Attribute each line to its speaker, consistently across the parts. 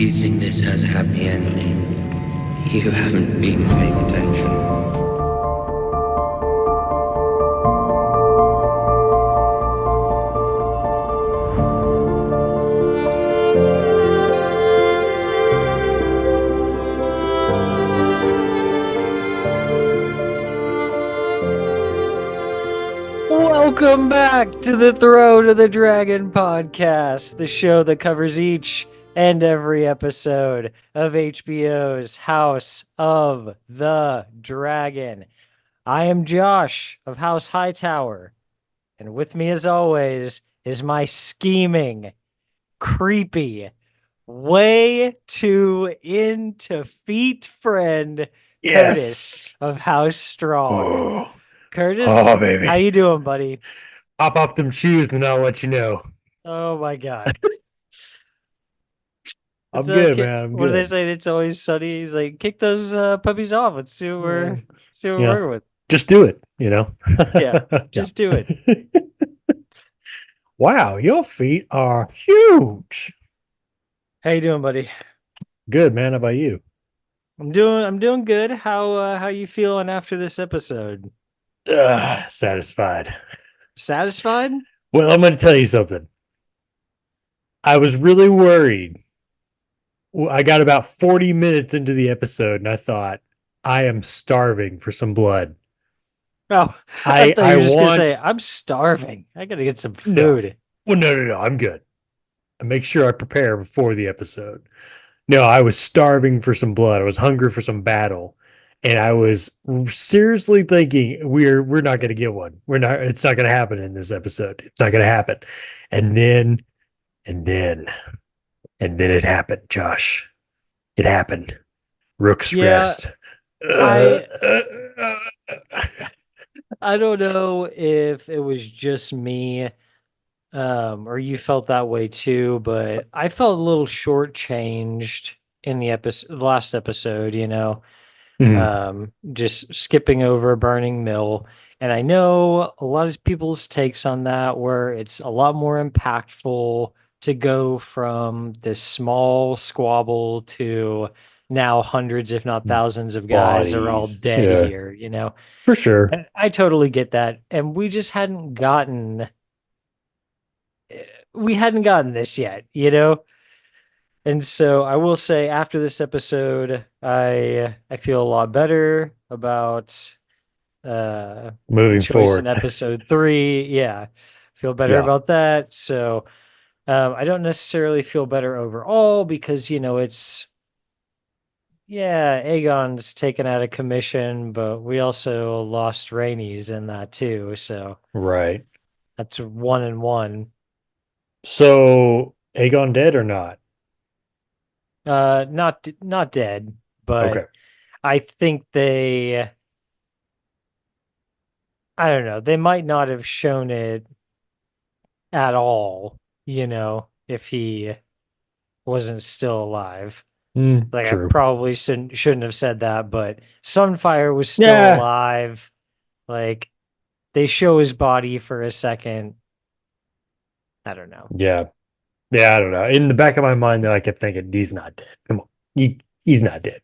Speaker 1: you think this has a happy ending, you haven't been paying attention.
Speaker 2: Welcome back to the Throne of the Dragon podcast, the show that covers each and every episode of HBO's House of the Dragon. I am Josh of House Hightower, and with me, as always, is my scheming, creepy, way too into feet friend, Curtis
Speaker 3: Yes.
Speaker 2: of House Strong.
Speaker 3: Oh,
Speaker 2: Curtis,
Speaker 3: oh,
Speaker 2: how
Speaker 3: baby.
Speaker 2: you doing, buddy?
Speaker 3: Pop off them shoes and I'll let you know.
Speaker 2: Oh my god. It's
Speaker 3: I'm
Speaker 2: a
Speaker 3: good,
Speaker 2: kid.
Speaker 3: man. I'm
Speaker 2: What do they
Speaker 3: good.
Speaker 2: say? It's always sunny. He's like, kick those puppies off. Let's see what
Speaker 3: Yeah.
Speaker 2: we're
Speaker 3: Yeah.
Speaker 2: working with.
Speaker 3: Just do it, you know?
Speaker 2: Yeah,
Speaker 3: Yeah.
Speaker 2: just do it.
Speaker 3: Wow, your feet are huge.
Speaker 2: How you doing, buddy?
Speaker 3: Good, man. How about you?
Speaker 2: I'm doing good. How you feeling after this episode?
Speaker 3: Satisfied.
Speaker 2: Satisfied?
Speaker 3: Well, I'm going to tell you something. I was really worried. I got about 40 minutes into the episode and I thought, I am starving for some blood.
Speaker 2: Oh, I
Speaker 3: I
Speaker 2: thought you
Speaker 3: I
Speaker 2: were just gonna say,
Speaker 3: want
Speaker 2: I'm starving. I gotta get some
Speaker 3: no.
Speaker 2: food.
Speaker 3: Well, no. I'm good. I make sure I prepare before the episode. No, I was starving for some blood. I was hungry for some battle. And I was seriously thinking we're not going to get one. We're not it's not going to happen in this episode. It's not going to happen. And then and then and then it happened, Josh. It happened. Rook's
Speaker 2: Yeah,
Speaker 3: rest.
Speaker 2: I I don't know if it was just me, or you felt that way too, but I felt a little shortchanged in the last episode,
Speaker 3: Mhm.
Speaker 2: just skipping over Burning Mill. And I know a lot of people's takes on that where it's a lot more impactful to go from this small squabble to now hundreds, if not thousands of guys are all
Speaker 3: Bodies.
Speaker 2: dead
Speaker 3: Yeah,
Speaker 2: here.
Speaker 3: for sure.
Speaker 2: And I totally get that. And we hadn't gotten this yet. And so I will say after this episode, I feel a lot better about the
Speaker 3: Moving
Speaker 2: choice in
Speaker 3: forward.
Speaker 2: episode 3. Yeah. Feel better
Speaker 3: Yeah.
Speaker 2: about that. So I don't necessarily feel better overall because it's Aegon's taken out of commission, but we also lost Rhaenys in that too. So
Speaker 3: Right.
Speaker 2: that's 1-1.
Speaker 3: So Aegon dead or not?
Speaker 2: Not dead, but
Speaker 3: Okay.
Speaker 2: I think I don't know, they might not have shown it at all, if he wasn't still alive. Like I
Speaker 3: True.
Speaker 2: probably shouldn't have said that, but Sunfire was still
Speaker 3: Yeah.
Speaker 2: alive. Like they show his body for a second. I don't know.
Speaker 3: Yeah. Yeah, I don't know. In the back of my mind, though, I kept thinking, he's not dead. Come on. He's not dead.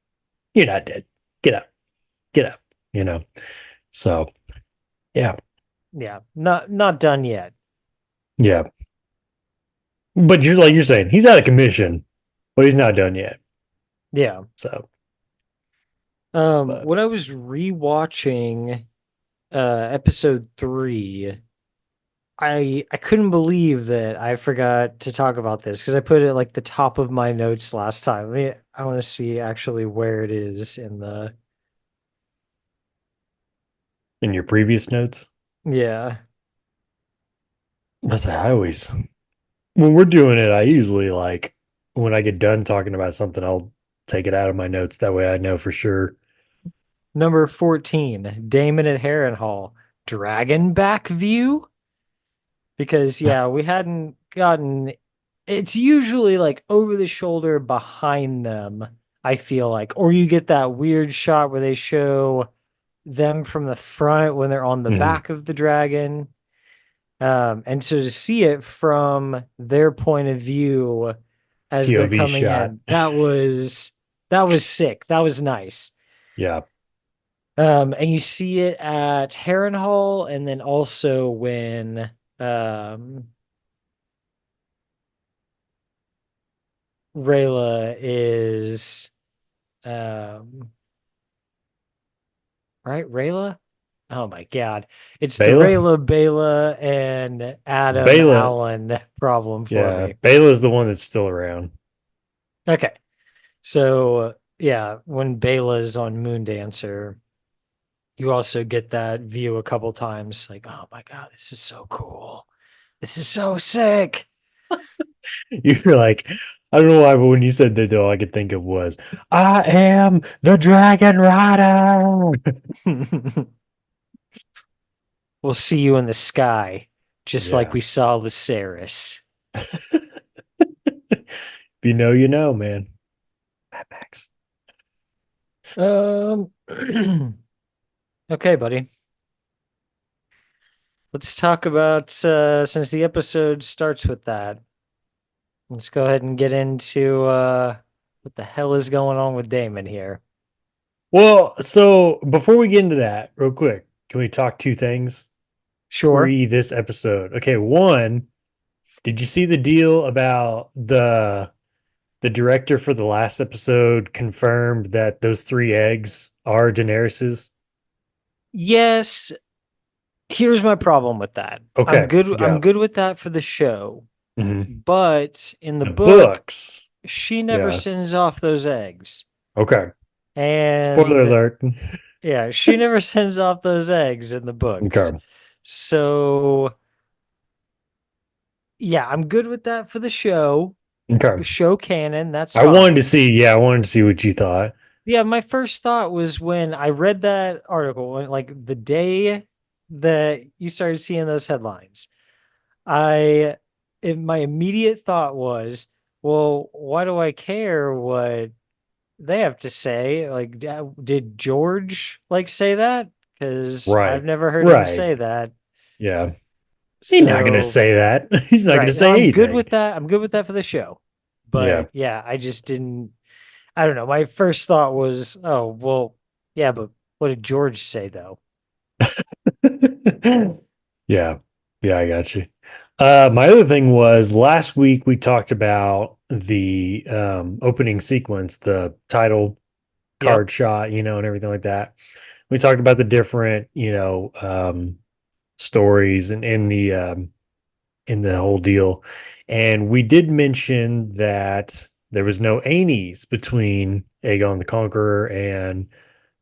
Speaker 3: You're not dead. Get up. Get up. You know? So, yeah.
Speaker 2: Yeah, not done yet.
Speaker 3: Yeah. But you're saying, he's out of commission, but he's not done yet.
Speaker 2: Yeah.
Speaker 3: So, but
Speaker 2: When I was rewatching episode 3, I couldn't believe that I forgot to talk about this because I put it like the top of my notes last time. I want to see actually where it is in the
Speaker 3: in your previous notes,
Speaker 2: yeah.
Speaker 3: I always, when we're doing it, I usually when I get done talking about something, I'll take it out of my notes. That way I know for sure.
Speaker 2: Number 14, Damon at Harrenhal, Dragon back view? Because we hadn't gotten it's usually like over the shoulder behind them, I feel like. Or you get that weird shot where they show them from the front when they're on the
Speaker 3: Mhm.
Speaker 2: back of the dragon. And so to see it from their point of view, as they're
Speaker 3: POV
Speaker 2: coming
Speaker 3: shot.
Speaker 2: in. That was sick. That was nice.
Speaker 3: Yeah.
Speaker 2: And you see it at Harrenhal, and then also when um Rayla is um right, Rayla? Oh my God. It's the
Speaker 3: Bela?
Speaker 2: Rayla, Bela, and Adam
Speaker 3: Bela.
Speaker 2: Allen problem for
Speaker 3: Yeah.
Speaker 2: me.
Speaker 3: Bela's the one that's still around.
Speaker 2: Okay. So yeah, when Bela's on Moondancer, you also get that view a couple times, like, oh my God, this is so cool. This is so sick.
Speaker 3: You're like, I don't know why, but when you said that, all I could think of was, I am the Dragon Rider.
Speaker 2: We'll see you in the sky, just like
Speaker 3: Yeah.
Speaker 2: we saw Lucerys.
Speaker 3: If you know, you know, man. Mad Max.
Speaker 2: Um, okay, buddy. Let's talk about since the episode starts with that. Let's go ahead and get into what the hell is going on with Damon here.
Speaker 3: Well, so before we get into that, real quick, can we talk two things
Speaker 2: Sure.
Speaker 3: pre this episode? Okay, one, did you see the deal about the director for the last episode confirmed that those three eggs are Daenerys's?
Speaker 2: Yes, here's my problem with that. I'm
Speaker 3: Okay,
Speaker 2: good I'm
Speaker 3: yeah.
Speaker 2: good with that for the show,
Speaker 3: Hmm.
Speaker 2: but in the
Speaker 3: The
Speaker 2: book,
Speaker 3: books,
Speaker 2: she never
Speaker 3: yeah.
Speaker 2: sends off those eggs.
Speaker 3: Okay. Spoiler
Speaker 2: And
Speaker 3: alert.
Speaker 2: yeah, she never sends off those eggs in the books.
Speaker 3: Okay.
Speaker 2: So, yeah, I'm good with that for the show.
Speaker 3: Okay.
Speaker 2: Show canon, that's
Speaker 3: I wanted to
Speaker 2: fine.
Speaker 3: see, yeah, I wanted to see what you thought.
Speaker 2: Yeah, my first thought was when I read that article, like the day that you started seeing those headlines, I my immediate thought was, well, why do I care what they have to say? Like, did George like say that? Because I've
Speaker 3: Right.
Speaker 2: never heard him
Speaker 3: Right.
Speaker 2: say that.
Speaker 3: Yeah. He's not gonna
Speaker 2: So,
Speaker 3: say that. He's not gonna
Speaker 2: right. No,
Speaker 3: say
Speaker 2: I'm good
Speaker 3: anything.
Speaker 2: with that. I'm good with that for the show.
Speaker 3: Yeah.
Speaker 2: But yeah, I just didn't. I don't know. My first thought was, oh, well, yeah, but what did George say though?
Speaker 3: Yeah. Yeah, I got you. My other thing was last week we talked about the opening sequence, the title
Speaker 2: Yep.
Speaker 3: card shot, and everything like that. We talked about the different, stories and in the whole deal. And we did mention that there was no Aenies between Aegon the Conqueror and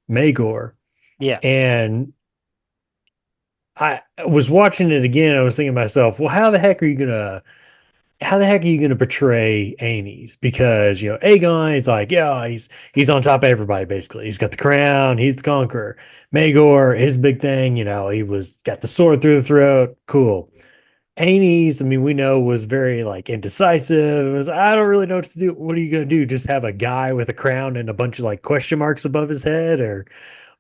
Speaker 3: Maegor.
Speaker 2: Yeah.
Speaker 3: And I was watching it again. I was thinking to myself, well, how the heck are you gonna portray Aenys? Because Aegon is like, yeah, he's on top of everybody basically. He's got the crown, he's the conqueror. Maegor, his big thing, he was got the sword through the throat. Cool. Aenys, I mean, we know was very like indecisive. It was, I don't really know what to do. What are you gonna do? Just have a guy with a crown and a bunch of like question marks above his head,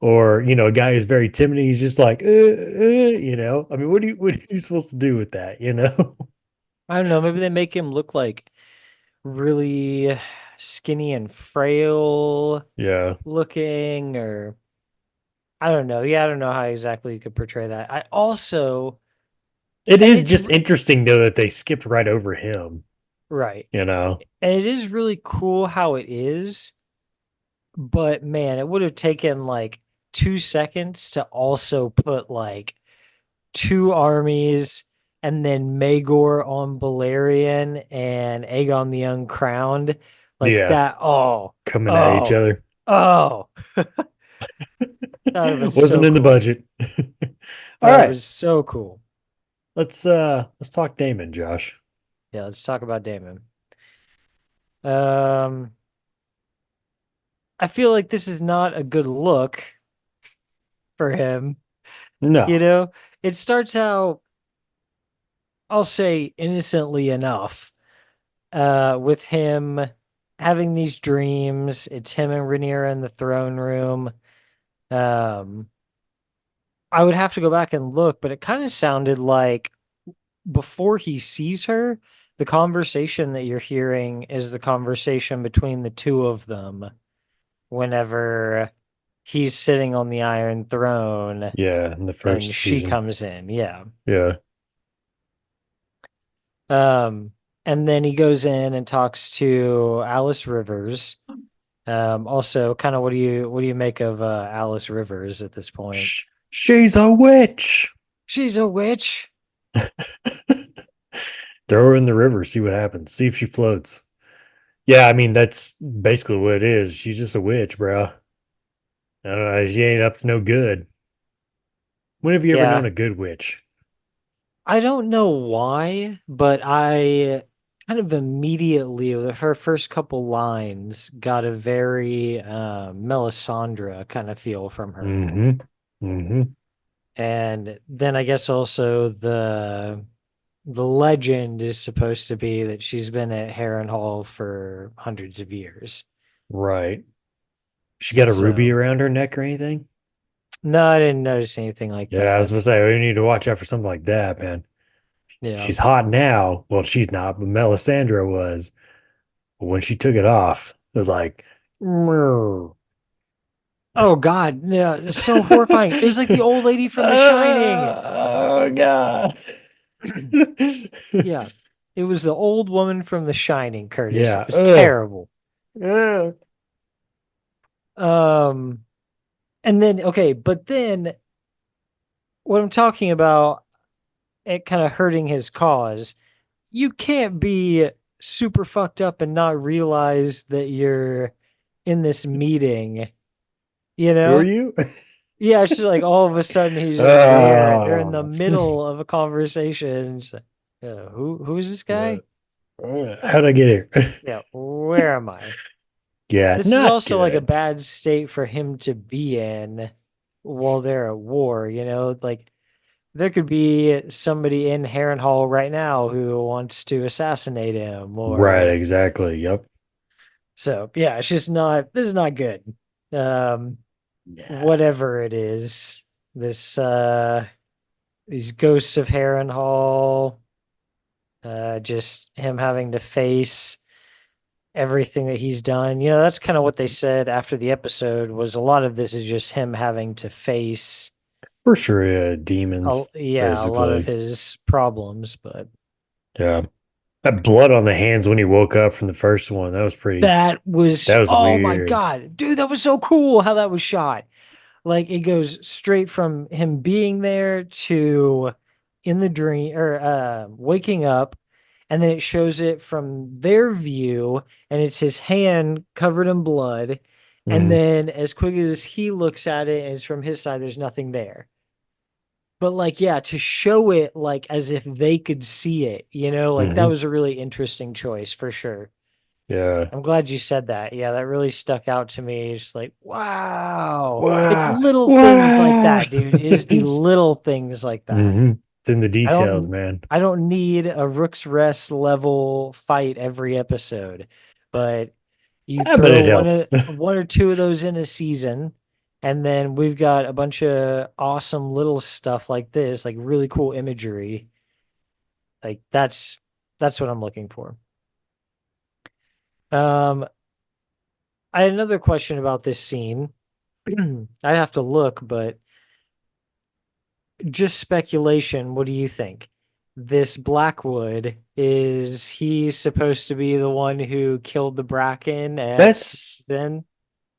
Speaker 3: or a guy who's very timid. He's just like, I mean, what are you supposed to do with that?
Speaker 2: I don't know. Maybe they make him look like really skinny and frail
Speaker 3: Yeah,
Speaker 2: looking, or I don't know. Yeah, I don't know how exactly you could portray that. I also,
Speaker 3: it
Speaker 2: and
Speaker 3: is
Speaker 2: it's
Speaker 3: just interesting though that they skipped right over him.
Speaker 2: right.
Speaker 3: You know,
Speaker 2: And it is really cool how it is, but man, it would have taken like 2 seconds to also put like two armies and then Maegor on Balerion and Aegon the Uncrowned. Like
Speaker 3: yeah,
Speaker 2: that. Oh,
Speaker 3: coming at each
Speaker 2: oh,
Speaker 3: other
Speaker 2: oh. That would have been
Speaker 3: wasn't
Speaker 2: so
Speaker 3: in the
Speaker 2: cool.
Speaker 3: budget. All
Speaker 2: That would have
Speaker 3: right,
Speaker 2: been so cool.
Speaker 3: let's talk Damon, Josh.
Speaker 2: Yeah, let's talk about Damon. Um, I feel like this is not a good look for him. You
Speaker 3: No,
Speaker 2: know, it starts out, I'll say innocently enough, with him having these dreams. It's him and Rhaenyra in the throne room. Um, I would have to go back and look, but it kind of sounded like before he sees her, the conversation that you're hearing is the conversation between the two of them whenever he's sitting on the Iron Throne
Speaker 3: Yeah, in the
Speaker 2: and
Speaker 3: first
Speaker 2: she
Speaker 3: season.
Speaker 2: comes in. Yeah.
Speaker 3: Yeah.
Speaker 2: Um, and then he goes in and talks to Alice Rivers. Also, kind of what do you make of Alice Rivers at this point?
Speaker 3: She's a witch.
Speaker 2: She's a witch.
Speaker 3: Throw her in the river, see what happens. See if she floats. Yeah, I mean that's basically what it is. She's just a witch, bro. I don't know. She ain't up to no good. When have you ever known
Speaker 2: Yeah.
Speaker 3: a good witch?
Speaker 2: I don't know why, but I kind of immediately with her first couple lines got a very Melisandre kind of feel from her.
Speaker 3: Mm-hmm. Mm-hmm.
Speaker 2: And then I guess also the legend is supposed to be that she's been at Harrenhal for hundreds of years.
Speaker 3: Right. She got a ruby
Speaker 2: So
Speaker 3: around her neck or anything?
Speaker 2: no, I didn't notice anything like
Speaker 3: Yeah, I was
Speaker 2: that.
Speaker 3: gonna say we need to watch out for something like that, man.
Speaker 2: Yeah.
Speaker 3: She's hot now. Well, she's not, but Melisandre was. But when she took it off, it was like, "Meow."
Speaker 2: Oh God, yeah, it's so horrifying. It was like the old lady from The Shining.
Speaker 3: Oh God.
Speaker 2: Yeah. It was the old woman from The Shining, Curtis. It
Speaker 3: Yeah.
Speaker 2: was terrible.
Speaker 3: Ugh.
Speaker 2: Um, and then okay, but then what I'm talking about, it kind of hurting his cause. You can't be super fucked up and not realize that you're in this meeting, you
Speaker 3: Who are
Speaker 2: know?
Speaker 3: you?
Speaker 2: Yeah, it's just like all of a sudden he's just there. They're in the
Speaker 3: Oh.
Speaker 2: middle of a conversation. It's like, who is this guy?
Speaker 3: How'd I get here?
Speaker 2: Yeah, where am I?
Speaker 3: Yeah,
Speaker 2: This is
Speaker 3: not
Speaker 2: also like a
Speaker 3: good.
Speaker 2: bad state for him to be in while they're at war, you know? Like there could be somebody in Harrenhal right now who wants to assassinate him
Speaker 3: Right,
Speaker 2: or
Speaker 3: exactly. Yep.
Speaker 2: so yeah, it's just not this is not good. Um
Speaker 3: Yeah.
Speaker 2: whatever it is, this these ghosts of Harrenhal, just him having to face everything that he's done. You know, that's kind of what they said after the episode was a lot of this is just him having to face
Speaker 3: For sure, yeah, demons,
Speaker 2: yeah, a lot of
Speaker 3: basically.
Speaker 2: his problems, but
Speaker 3: Yeah. That blood on the hands when he woke up from the first one, that was
Speaker 2: oh my
Speaker 3: weird.
Speaker 2: God, dude, that was so cool how that was shot. Like it goes straight from him being there to in the dream or waking up, and then it shows it from their view, and it's his hand covered in blood. And
Speaker 3: Mhm.
Speaker 2: then as quick as he looks at it and it's from his side, there's nothing there. But like, yeah, to show it like as if they could see it, you know, like that
Speaker 3: Mhm.
Speaker 2: was a really interesting choice for sure.
Speaker 3: Yeah.
Speaker 2: I'm glad you said that. Yeah, that really stuck out to me. It's like, wow. It's
Speaker 3: Wow.
Speaker 2: little things like
Speaker 3: Wow.
Speaker 2: that, dude. It is the little things like that.
Speaker 3: hmm It's in the
Speaker 2: I
Speaker 3: details,
Speaker 2: don't
Speaker 3: man.
Speaker 2: I don't need a Rook's Rest level fight every episode, but you
Speaker 3: Yeah, but
Speaker 2: throw
Speaker 3: it helps.
Speaker 2: one or two of those in a season, and then we've got a bunch of awesome little stuff like this, like really cool imagery. Like that's what I'm looking for. Um, I had another question about this scene. I'd have to look, but just speculation. What do you think? This Blackwood, is he supposed to be the one who killed the Bracken at
Speaker 3: That's
Speaker 2: then?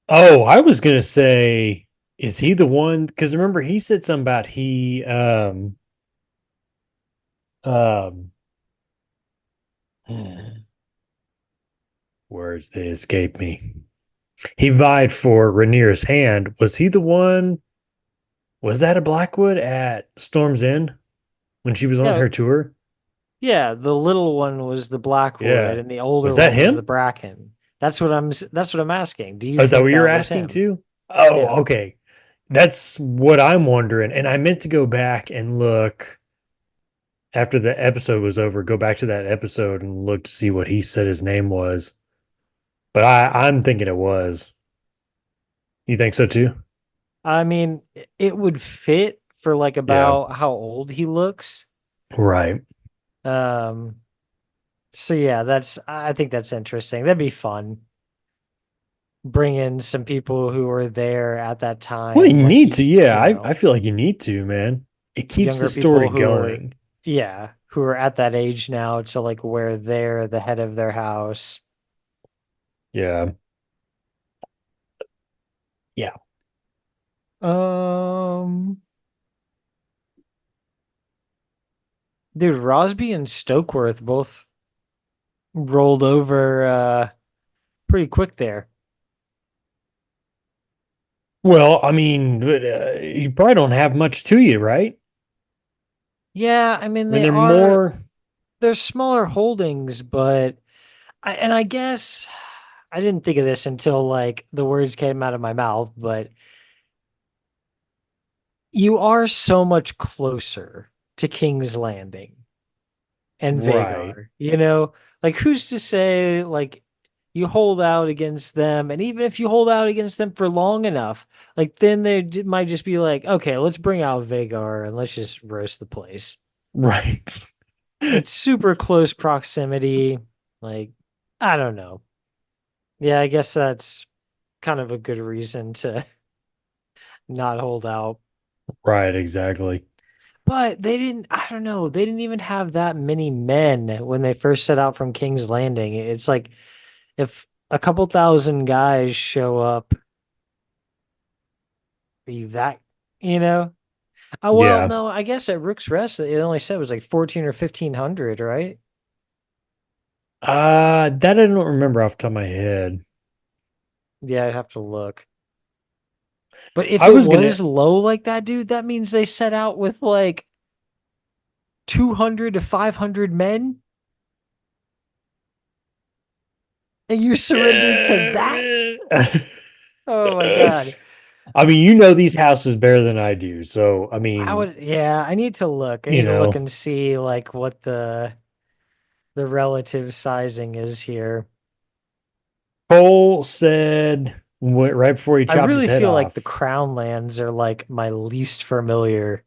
Speaker 3: Oh, I was gonna say, is he the one? Because remember, he said something about um words they escape me. He vied for Rhaenyra's hand. Was he the one? Was that a Blackwood at Storm's End when she was on
Speaker 2: Yeah,
Speaker 3: her tour?
Speaker 2: yeah. The little one was the Blackwood,
Speaker 3: Yeah.
Speaker 2: and the
Speaker 3: Was
Speaker 2: older
Speaker 3: that
Speaker 2: one was the
Speaker 3: him?
Speaker 2: Bracken. That's what I'm asking. Do you
Speaker 3: Oh, is that
Speaker 2: think
Speaker 3: what you're
Speaker 2: that was
Speaker 3: asking
Speaker 2: him?
Speaker 3: too?
Speaker 2: Yeah.
Speaker 3: Oh, okay. That's what I'm wondering. And I meant to go back and look after the episode was over, go back to that episode and look to see what he said his name was. But I'm thinking it was. You think so too?
Speaker 2: I mean, it would fit for like
Speaker 3: Yeah.
Speaker 2: about how old he looks.
Speaker 3: Right.
Speaker 2: Um, So yeah, I think that's interesting. That'd be fun. Bring in some people who were there at that
Speaker 3: Well, you
Speaker 2: time, like
Speaker 3: need to, yeah.
Speaker 2: you
Speaker 3: I
Speaker 2: know,
Speaker 3: feel like you need to, man. It keeps the
Speaker 2: younger
Speaker 3: story
Speaker 2: people who are,
Speaker 3: going.
Speaker 2: yeah, who are at that age now to like where they're the head of their house.
Speaker 3: Yeah. Yeah.
Speaker 2: Um, dude, Rosby and Stokeworth both rolled over pretty quick there.
Speaker 3: Well, I mean, you probably don't have much to you, right?
Speaker 2: Yeah, I mean
Speaker 3: I mean,
Speaker 2: they're smaller holdings, but I guess I didn't think of this until like the words came out of my mouth, but you are so much closer to King's Landing and
Speaker 3: right,
Speaker 2: Vagar, you know? Like who's to say like you hold out against them, and even if you hold out against them for long enough, like then might just be like, okay, let's bring out Vagar and let's just roast the place.
Speaker 3: right.
Speaker 2: It's super close proximity. Like, I don't know. Yeah, I guess that's kind of a good reason to not hold out.
Speaker 3: Right, exactly.
Speaker 2: But they didn't, I don't know, they didn't even have that many men when they first set out from King's Landing. It's like if a couple thousand guys show up, be that, you know? Oh, well,
Speaker 3: Yeah.
Speaker 2: no, I guess at Rook's Rest, it only said it was like 14 or 1500, right?
Speaker 3: That I don't remember off the top of my head.
Speaker 2: Yeah, I'd have to look. But if
Speaker 3: I
Speaker 2: it
Speaker 3: was gonna
Speaker 2: was low like that, dude, that means they set out with like 200 to 500 men and you surrendered to that?
Speaker 3: uh,
Speaker 2: Oh my God.
Speaker 3: I mean, you know these houses better than I do. So, I
Speaker 2: I
Speaker 3: mean,
Speaker 2: would, yeah, I need to look. I
Speaker 3: you
Speaker 2: need to look
Speaker 3: know,
Speaker 2: and see like what the relative sizing is here.
Speaker 3: Cole said right before he
Speaker 2: I
Speaker 3: chopped his
Speaker 2: really
Speaker 3: head
Speaker 2: feel like the
Speaker 3: off.
Speaker 2: Crown lands are like my least familiar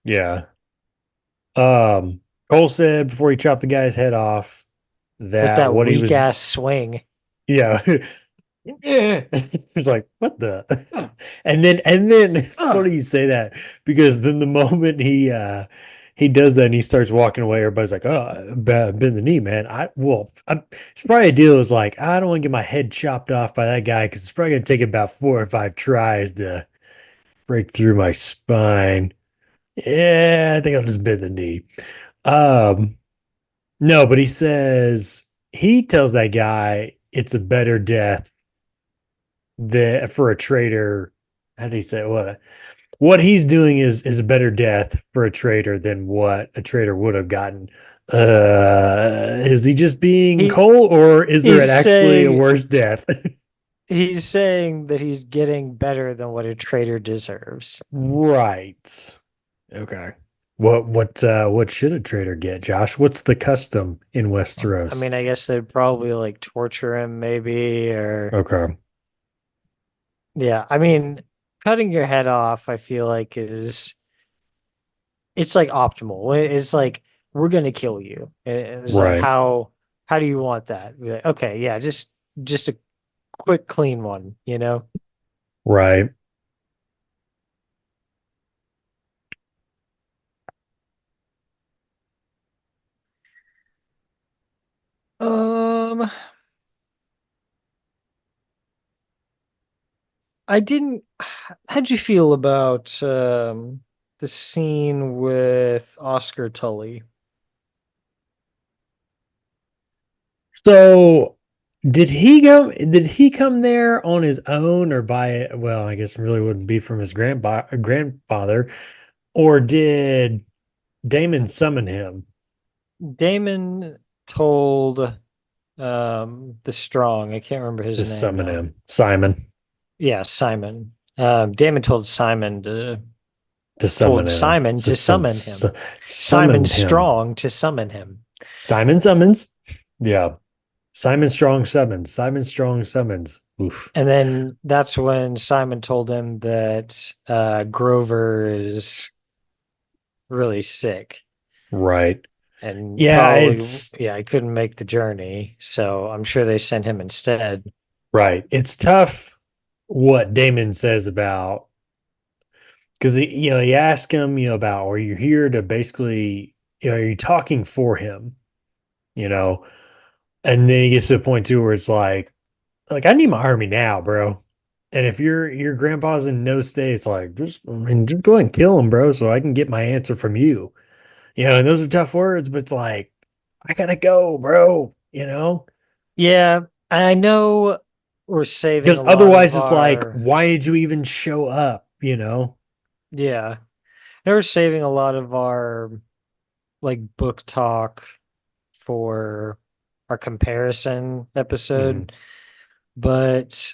Speaker 3: Yeah. Cole said before he chopped the guy's head off
Speaker 2: with
Speaker 3: that
Speaker 2: that
Speaker 3: what he
Speaker 2: weak
Speaker 3: was,
Speaker 2: ass swing.
Speaker 3: yeah. It's like, what the? And then it's
Speaker 2: Ugh.
Speaker 3: funny you say that because then the moment he does that and he starts walking away, everybody's like, oh, bend the knee, man. It's probably a deal is like, I don't want to get my head chopped off by that guy because it's probably gonna take about 4 or 5 tries to break through my spine. Yeah, I think I'll just bend the knee. Um, no, but he tells that guy it's a better death for a traitor. How do you say what he's doing is a better death for a traitor than what a traitor would have gotten. Is he just being
Speaker 2: He
Speaker 3: Cole, or is there
Speaker 2: he's
Speaker 3: actually a
Speaker 2: saying
Speaker 3: worse death?
Speaker 2: he's saying that he's getting better than what a traitor deserves.
Speaker 3: Right. Okay. What should a traitor get, Josh? What's the custom in
Speaker 2: I
Speaker 3: Westeros?
Speaker 2: mean, I guess they'd probably like torture him maybe or
Speaker 3: Okay.
Speaker 2: yeah, I mean, cutting your head off I feel like is it's like optimal. It's like we're gonna kill you. It's like
Speaker 3: Right.
Speaker 2: how do you want that? Be like, okay, yeah, just a quick clean one, you know?
Speaker 3: Right.
Speaker 2: Um I didn't how'd you feel about the scene with Oscar Tully?
Speaker 3: So did he come there on his own or by well, I guess it really wouldn't be from his grandfather, or did Damon summon him
Speaker 2: Damon told the strong, I can't remember his
Speaker 3: to
Speaker 2: name
Speaker 3: summon
Speaker 2: now.
Speaker 3: him? Simon
Speaker 2: Yeah, Simon. Damon
Speaker 3: to summon
Speaker 2: told
Speaker 3: him.
Speaker 2: Simon to summon him. Simon
Speaker 3: Summon him.
Speaker 2: Strong to summon him.
Speaker 3: Simon summons. Yeah. Simon Strong summons. Simon Strong summons. Oof.
Speaker 2: And then that's when Simon told him that Grover is really sick.
Speaker 3: Right.
Speaker 2: and
Speaker 3: Yeah,
Speaker 2: probably,
Speaker 3: it's
Speaker 2: yeah, he couldn't make the journey. So I'm sure they sent him instead.
Speaker 3: right. It's tough what Damon says about because he asked him, about are you here to basically, are you talking for him, you know, and then he gets to the point too where it's like I need my army now, bro. And if your grandpa's in no state, it's like just go ahead and kill him, bro, so I can get my answer from you. And those are tough words, but it's like I gotta go, bro.
Speaker 2: Yeah, I know we're saving
Speaker 3: Because
Speaker 2: a lot of
Speaker 3: otherwise, it's like,
Speaker 2: our,
Speaker 3: why did you even show up?
Speaker 2: yeah, they were saving a lot of our like book talk for our comparison
Speaker 3: Mhm.
Speaker 2: episode, but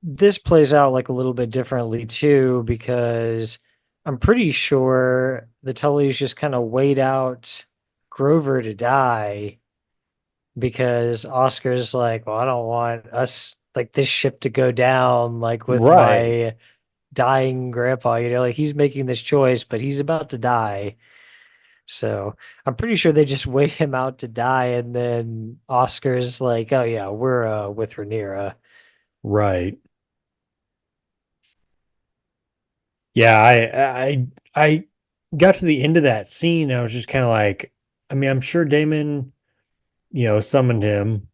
Speaker 2: this plays out like a little bit differently too, because I'm pretty sure the Tullys just kind of wait out Grover to die because Oscar's like, well, I don't want us like this ship to go down like with
Speaker 3: Right,
Speaker 2: my dying grandpa, like he's making this choice, but he's about to die. So I'm pretty sure they just wait him out to die, and then Oscar's like, oh yeah, we're with Rhaenyra.
Speaker 3: right. Yeah, I got to the end of that scene. I was just kind of like, I mean, I'm sure Damon, summoned him,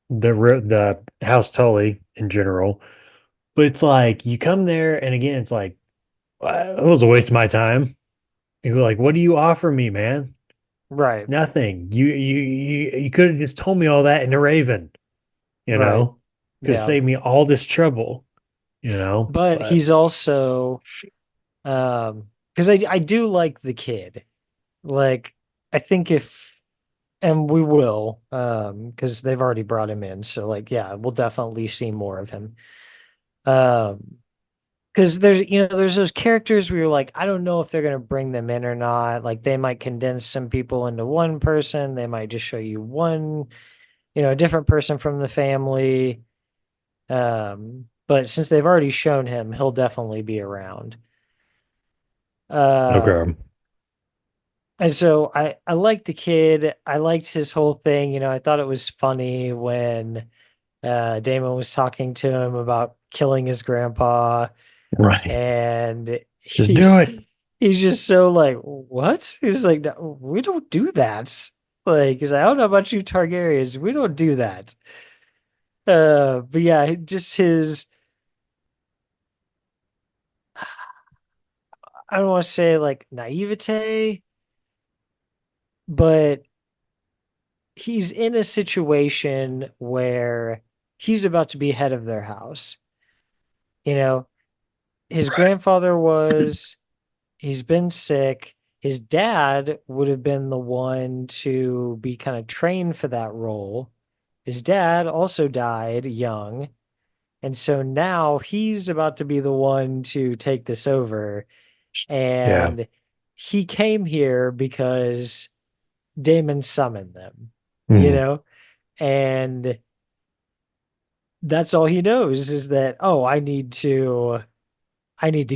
Speaker 3: the House Tully in general. But it's like you come there, and again, it's like it was a waste of my time. You're like, what do you offer me, man?
Speaker 2: Right,
Speaker 3: Nothing. You could have just told me all that in the Raven. You
Speaker 2: right.
Speaker 3: know, could have
Speaker 2: Yeah.
Speaker 3: saved me all this trouble.
Speaker 2: But
Speaker 3: But
Speaker 2: he's also because I do like the kid. Like I think if and we will because they've already brought him in. So like yeah, we'll definitely see more of him. Um because there's those characters where you're like, I don't know if they're gonna bring them in or not. Like they might condense some people into one person, they might just show you one, a different person from the family. But since they've already shown him, he'll definitely be around.
Speaker 3: okay,
Speaker 2: Um, and so I liked the kid. I liked his whole thing. I thought it was funny when Damon was talking to him about killing his grandpa,
Speaker 3: right.
Speaker 2: and
Speaker 3: Just do it.
Speaker 2: he's just so like, what? He's like, "No, we don't do that. Like, he's like, I don't know about you Targaryens, we don't do that. But yeah, just his I don't want to say like naivete, but he's in a situation where he's about to be head of their house. You know, his grandfather was, he's been sick. His dad would have been the one to be kind of trained for that role. His dad also died young. And so now he's about to be the one to take this over.
Speaker 3: Yeah.
Speaker 2: And he came here because Damon summoned them, you
Speaker 3: Mm,
Speaker 2: know? And that's all he knows is that, oh, I need to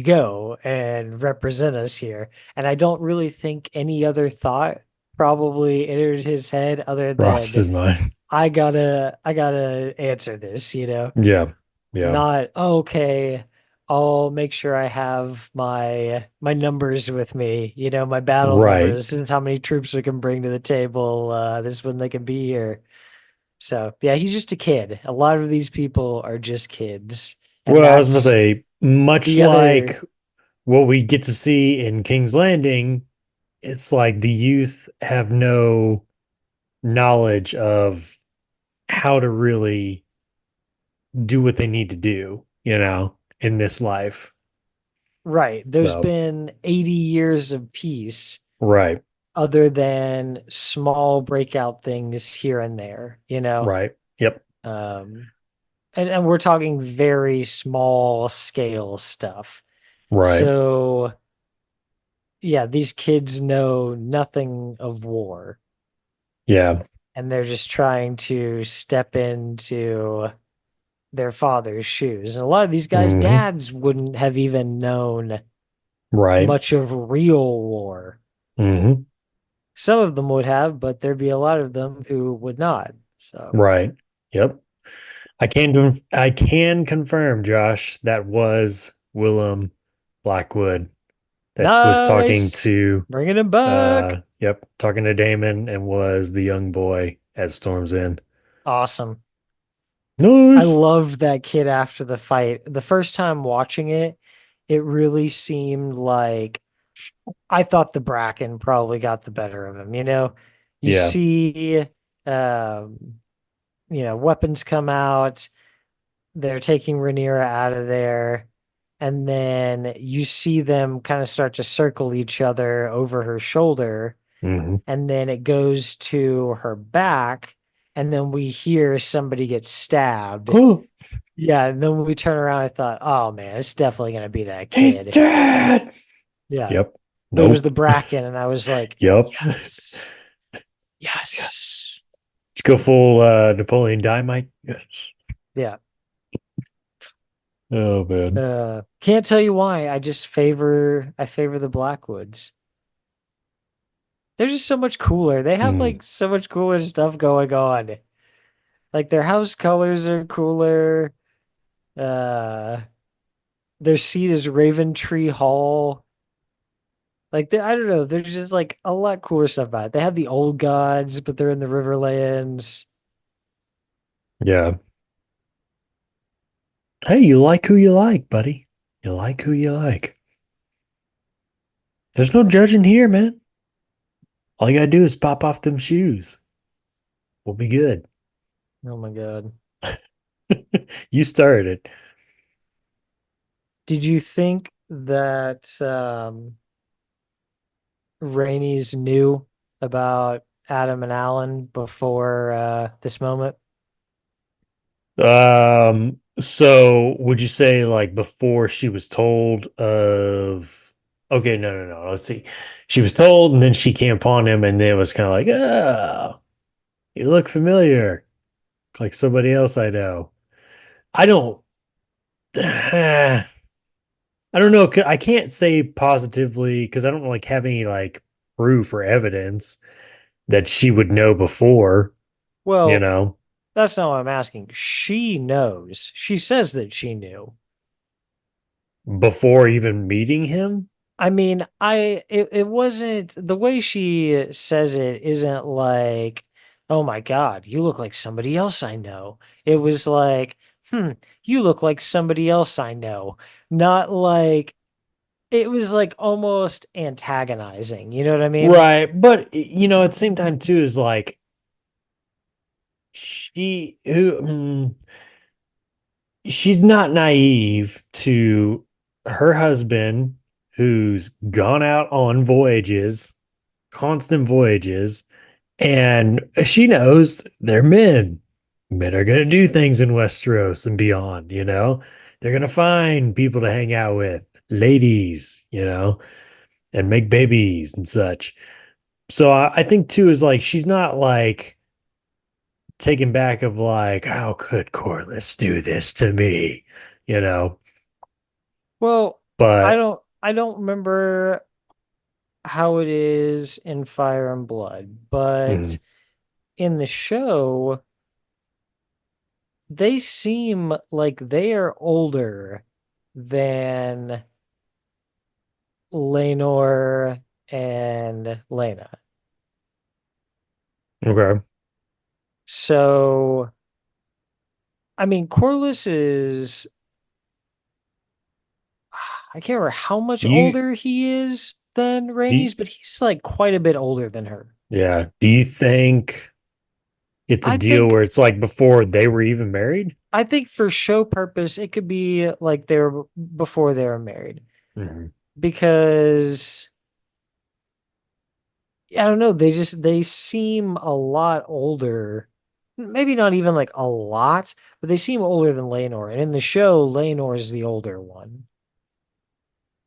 Speaker 2: go and represent us here. And I don't really think any other thought probably entered his head other
Speaker 3: crossed
Speaker 2: than
Speaker 3: his mind.
Speaker 2: I gotta answer this.
Speaker 3: Yeah. Yeah.
Speaker 2: Not okay, I'll make sure I have my numbers with me, my battle
Speaker 3: Right.
Speaker 2: numbers. This is how many troops we can bring to the table. This is when they can be here. So yeah, he's just a kid. A lot of these people are just kids. And
Speaker 3: Well, I was gonna
Speaker 2: that's
Speaker 3: say, much
Speaker 2: the other,
Speaker 3: like what we get to see in King's Landing, it's like the youth have no knowledge of how to really do what they need to do, in this life.
Speaker 2: right. There's
Speaker 3: So,
Speaker 2: been 80 years of peace
Speaker 3: right,
Speaker 2: other than small breakout things here and there.
Speaker 3: right. Yep,
Speaker 2: Um, and we're talking very small scale stuff.
Speaker 3: right.
Speaker 2: So yeah, these kids know nothing of war,
Speaker 3: Yeah.
Speaker 2: and they're just trying to step into their father's shoes. And a lot of these guys'
Speaker 3: Hmm.
Speaker 2: dads wouldn't have even known
Speaker 3: Right.
Speaker 2: much of real war.
Speaker 3: Hmm.
Speaker 2: some of them would have, but there'd be a lot of them who would not. So
Speaker 3: Right. Yep. I can confirm, Josh, that was Willem Blackwood that was talking
Speaker 2: nice.
Speaker 3: to
Speaker 2: Bringing him back.
Speaker 3: yep, talking to Damon and was the young boy at Storm's End.
Speaker 2: Awesome. I
Speaker 3: Nice.
Speaker 2: loved that kid after the fight. The first time watching it, it really seemed like I thought the Bracken probably got the better of him. You
Speaker 3: Yeah.
Speaker 2: see, um, weapons come out. They're taking Rhaenyra out of there, and then you see them kind of start to circle each other over her shoulder,
Speaker 3: Hmm.
Speaker 2: and then it goes to her back, and then we hear somebody get stabbed.
Speaker 3: Oh,
Speaker 2: Yeah, and then when we turn around, I thought, oh man, it's definitely gonna be that
Speaker 3: he's
Speaker 2: kid.
Speaker 3: dead.
Speaker 2: Yeah,
Speaker 3: Yep.
Speaker 2: but it was the
Speaker 3: Nope.
Speaker 2: Bracken, and I was like,
Speaker 3: Yep.
Speaker 2: yes,
Speaker 3: Yeah.
Speaker 2: yes,
Speaker 3: Let's go full Napoleon Dynamite. Yes.
Speaker 2: yeah.
Speaker 3: Oh man.
Speaker 2: Can't tell you why. I favor the Blackwoods. They're just so much cooler. They have
Speaker 3: Hmm.
Speaker 2: like so much cooler stuff going on. Like their house colors are cooler. Uh, their seat is Raven Tree Hall. Like I don't know. There's just like a lot cooler stuff about it. They have the old gods, but they're in the Riverlands.
Speaker 3: Yeah. Hey, you like who you like, buddy. You like who you like. There's no judging here, man. All you gotta do is pop off them shoes. We'll be good.
Speaker 2: Oh my God.
Speaker 3: You started it.
Speaker 2: Did you think that Rhaenys knew about Adam and Alan before this moment?
Speaker 3: So would you say like before she was told of okay, no. Let's see. She was told and then she came upon him and then it was kind of like, oh, you look familiar, like somebody else I know. I don't I don't know. I can't say positively because I don't like have any like proof or evidence that she would know before, you
Speaker 2: Well,
Speaker 3: know,
Speaker 2: that's not what I'm asking. She knows. She says that she knew.
Speaker 3: before even meeting him.
Speaker 2: I mean, it wasn't the way she says it isn't like, oh my God, you look like somebody else I know. It was like, you look like somebody else I know. Not like it was like almost antagonizing. You know what I mean?
Speaker 3: Right. But at the same time too is like she's not naive to her husband who's gone out on voyages, constant voyages, and she knows they're men. Men are going to do things in Westeros and beyond, you know? They're going to find people to hang out with, ladies, and make babies and such. So I think too is like she's not like taken back of like, how could Corliss do this to me? You know,
Speaker 2: Well, I
Speaker 3: but
Speaker 2: don't I don't remember how it is in Fire and Blood, but
Speaker 3: mm,
Speaker 2: in the show, they seem like they are older than Lenore and Lena.
Speaker 3: okay.
Speaker 2: So, I mean, Corliss is, I can't remember how much
Speaker 3: You
Speaker 2: older he is than
Speaker 3: do you,
Speaker 2: Rhaenys, but he's like quite a bit older than her.
Speaker 3: yeah. Do you think it's a
Speaker 2: I
Speaker 3: deal
Speaker 2: think
Speaker 3: where it's like before they were even married?
Speaker 2: I think for show purpose, it could be like they were before they were married
Speaker 3: Hmm.
Speaker 2: because I don't know, they seem a lot older. Maybe not even like a lot, but they seem older than Laenor. And in the show, Laenor is the older one.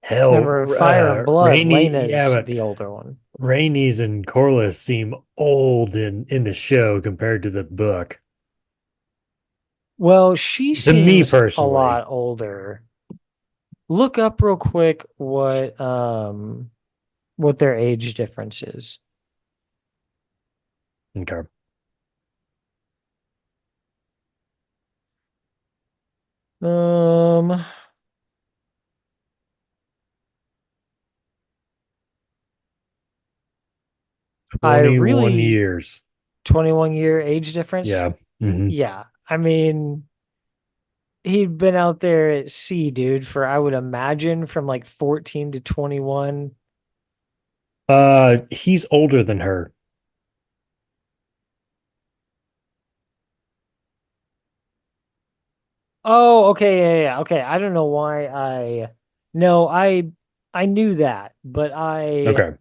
Speaker 2: Remember,
Speaker 3: Hell,
Speaker 2: Fire and Blood,
Speaker 3: Yeah,
Speaker 2: Lena's
Speaker 3: but
Speaker 2: the older one.
Speaker 3: Rhaenys and Corliss seem old in the show compared to the book.
Speaker 2: Well, she
Speaker 3: To me
Speaker 2: seems a
Speaker 3: personally.
Speaker 2: lot older. Look up real quick what their age difference is.
Speaker 3: Okay.
Speaker 2: Um, I
Speaker 3: 21
Speaker 2: really
Speaker 3: years.
Speaker 2: 21-year age difference.
Speaker 3: Yeah. Hmm.
Speaker 2: Yeah, I mean, he'd been out there at sea, dude, for I would imagine from like 14 to 21.
Speaker 3: He's older than her.
Speaker 2: Oh, okay, yeah. Okay. I don't know why I no, I knew that, but
Speaker 3: Okay.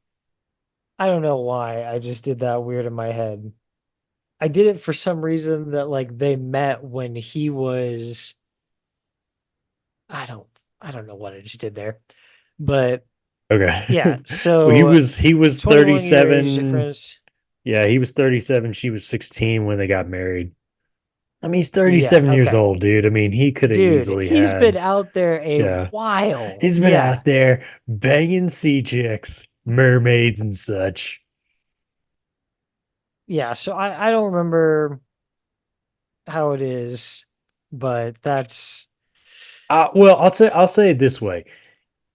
Speaker 2: I don't know why I just did that weird in my head. I did it for some reason that like they met when he was I don't I don't know what I just did there. But yeah,
Speaker 3: Okay. Well, he
Speaker 2: so
Speaker 3: was he was
Speaker 2: 21-year age
Speaker 3: 37.
Speaker 2: difference.
Speaker 3: Yeah, he was 37. She was 16 when they got married. I mean, he's
Speaker 2: Yeah,
Speaker 3: 37 years
Speaker 2: okay.
Speaker 3: old, dude. I mean, he could have
Speaker 2: Dude,
Speaker 3: easily
Speaker 2: he's been
Speaker 3: had,
Speaker 2: out there a
Speaker 3: yeah.
Speaker 2: while.
Speaker 3: He's been
Speaker 2: Yeah.
Speaker 3: out there banging sea chicks, mermaids, and such.
Speaker 2: Yeah, so I don't remember how it is, but that's
Speaker 3: Well, I'll say it this way.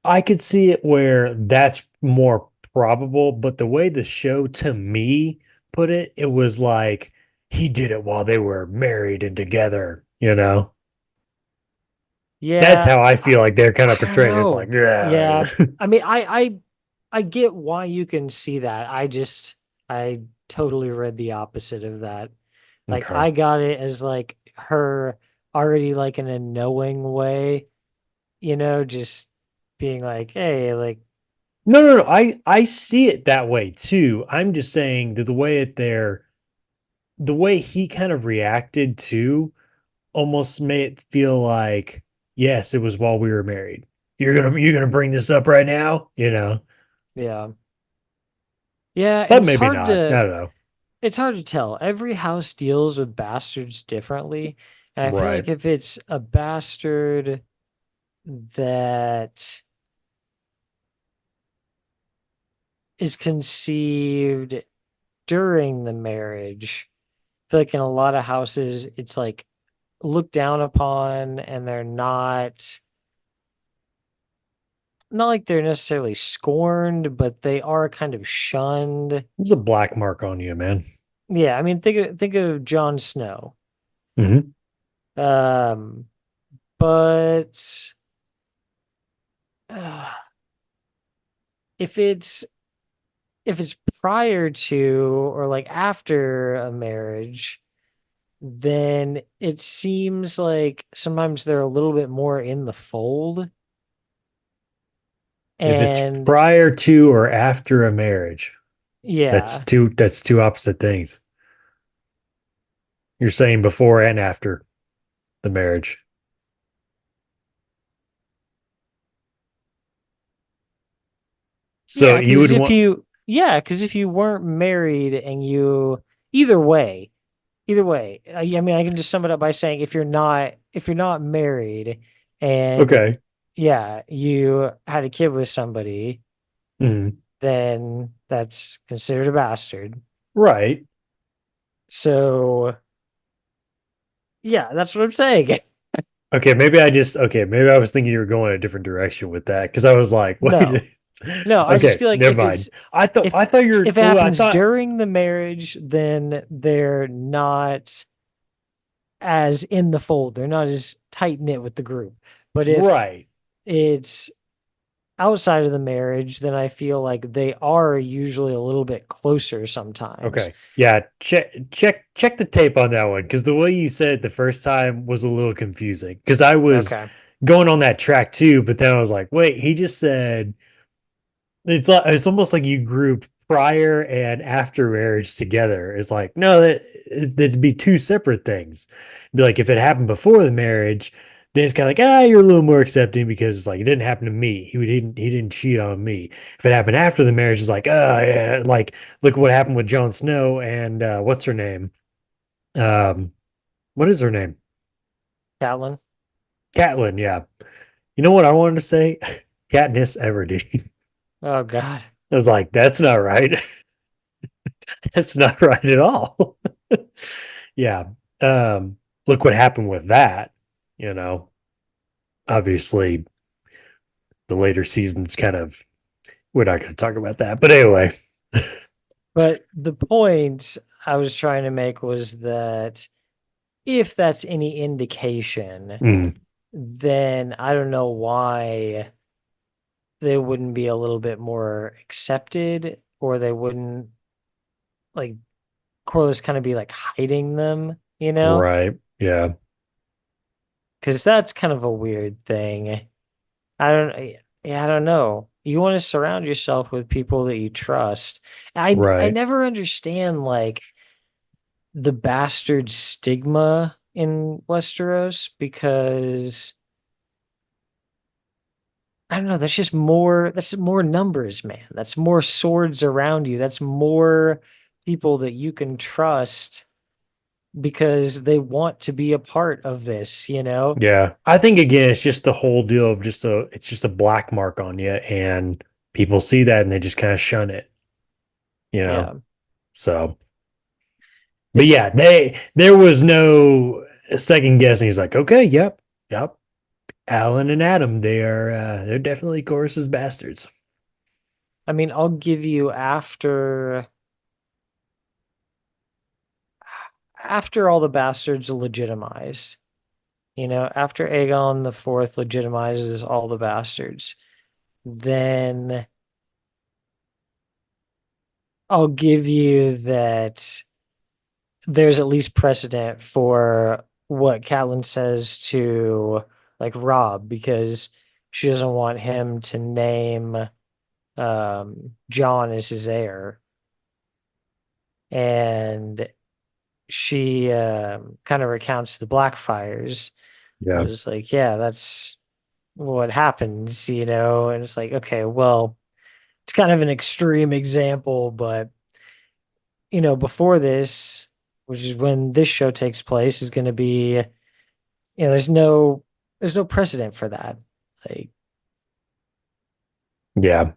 Speaker 3: I could see it where that's more probable, but the way the show to me put it, it was like he did it while they were married and together, you know? That's
Speaker 2: yeah,
Speaker 3: how I feel like they're kind of
Speaker 2: I don't
Speaker 3: portraying it. It's like,
Speaker 2: know.
Speaker 3: yeah.
Speaker 2: Yeah. I mean, I get why you can see that. I totally read the opposite of that. Like
Speaker 3: Okay.
Speaker 2: I got it as like her already like in a knowing way, just being like, "Hey, like
Speaker 3: No, no, no. I see it that way too. I'm just saying that the way he kind of reacted to almost made it feel like, yes, it was while we were married. You're gonna bring this up right now, you know?
Speaker 2: yeah." Yeah, and
Speaker 3: But maybe not. I don't know.
Speaker 2: it's hard to tell. Every house deals with bastards differently. And I feel like
Speaker 3: Right.
Speaker 2: if it's a bastard that is conceived during the marriage, I feel like in a lot of houses, it's like looked down upon and they're not like they're necessarily scorned, but they are kind of shunned.
Speaker 3: There's a black mark on you, man.
Speaker 2: Yeah, I mean think of Jon Snow.
Speaker 3: Hmm.
Speaker 2: Um, but uh, if it's if it's prior to or like after a marriage, then it seems like sometimes they're a little bit more in the fold.
Speaker 3: If it's
Speaker 2: And
Speaker 3: prior to or after a marriage,
Speaker 2: yeah,
Speaker 3: that's two opposite things. You're saying before and after the marriage. So
Speaker 2: yeah,
Speaker 3: you would want
Speaker 2: because if you weren't married and you either way, I mean, I can just sum it up by saying if you're not married and
Speaker 3: okay.
Speaker 2: yeah, you had a kid with somebody,
Speaker 3: Mhm.
Speaker 2: then that's considered a bastard.
Speaker 3: Right.
Speaker 2: So yeah, that's what I'm saying.
Speaker 3: Maybe I was thinking you were going a different direction with that because I was like,
Speaker 2: No,
Speaker 3: wait.
Speaker 2: no, I just
Speaker 3: Okay,
Speaker 2: feel like
Speaker 3: never
Speaker 2: if
Speaker 3: mind.
Speaker 2: it's
Speaker 3: I thought you're
Speaker 2: if it
Speaker 3: well, I
Speaker 2: happens
Speaker 3: thought
Speaker 2: during the marriage, then they're not as in the fold. They're not as tight knit with the group. But if
Speaker 3: right.
Speaker 2: it's outside of the marriage, then I feel like they are usually a little bit closer sometimes.
Speaker 3: Okay. Yeah, check the tape on that one because the way you said it the first time was a little confusing because I was
Speaker 2: Okay.
Speaker 3: going on that track too, but then I was like, wait, he just said it's almost like you group prior and after marriage together. It's like, no, that'd be two separate things. Be like if it happened before the marriage, then it's kind of like, you're a little more accepting because it's like it didn't happen to me. He didn't cheat on me. If it happened after the marriage, it's like, yeah, like look what happened with Jon Snow and what's her name? Um, what is her name?
Speaker 2: Catelyn.
Speaker 3: Catelyn, yeah. You know what I wanted to say? Katniss Everdeen.
Speaker 2: Oh God.
Speaker 3: I was like, that's not right. That's not right at all. Yeah. Um, Look what happened with that. You know, obviously, the later seasons kind of, we're not going to talk about that. But anyway,
Speaker 2: But the point I was trying to make was that if that's any indication,
Speaker 3: mm,
Speaker 2: then I don't know why they wouldn't be a little bit more accepted, or they wouldn't, like, Corliss kind of be like hiding them, you know?
Speaker 3: right. Yeah.
Speaker 2: Because that's kind of a weird thing. I don't, yeah, I don't know. You want to surround yourself with people that you trust. I
Speaker 3: Right.
Speaker 2: never understand like the bastard stigma in Westeros, because I don't know, that's more numbers, man. That's more swords around you. That's more people that you can trust because they want to be a part of this, you know?
Speaker 3: Yeah. I think again, it's just the whole deal of it's just a black mark on you, and people see that and they just kind of shun it, you know?
Speaker 2: Yeah.
Speaker 3: So, but
Speaker 2: It's
Speaker 3: yeah, there was no second guessing. He's like, okay, yep, yep. Alan and Adam, they're definitely Chorus's bastards.
Speaker 2: I mean, I'll give you after all the bastards are legitimized, you know, after Aegon the Fourth legitimizes all the bastards, then I'll give you that there's at least precedent for what Catelyn says to like Rob, because she doesn't want him to name John as his heir. And she kind of recounts the Blackfires. I
Speaker 3: Yeah.
Speaker 2: was like, yeah, that's what happens, you know? And it's like, okay, well, it's kind of an extreme example, but, you know, before this, which is when this show takes place, is going to be, you know, there's no precedent for that. Like,
Speaker 3: Yeah.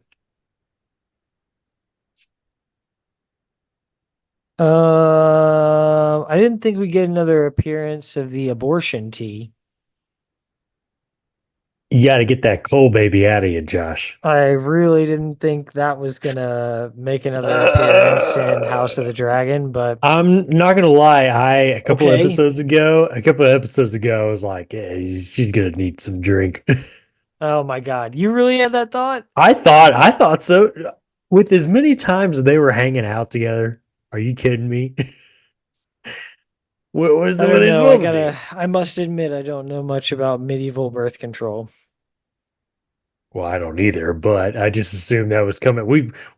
Speaker 2: I didn't think we get another appearance of the abortion tea.
Speaker 3: You got to get that coal baby out of you, Josh.
Speaker 2: I really didn't think that was gonna make another appearance in House of
Speaker 3: Uh,
Speaker 2: the Dragon, but
Speaker 3: I'm not gonna lie.
Speaker 2: okay.
Speaker 3: A couple of episodes ago, I was like, yeah, she's gonna need some drink.
Speaker 2: Oh my God. You really had that thought?
Speaker 3: I thought so. With as many times as they were hanging out together, are you kidding me?
Speaker 2: I
Speaker 3: What are
Speaker 2: don't
Speaker 3: they
Speaker 2: know.
Speaker 3: supposed to do?
Speaker 2: I must admit, I don't know much about medieval birth control.
Speaker 3: Well, I don't either, but I just assumed that was coming.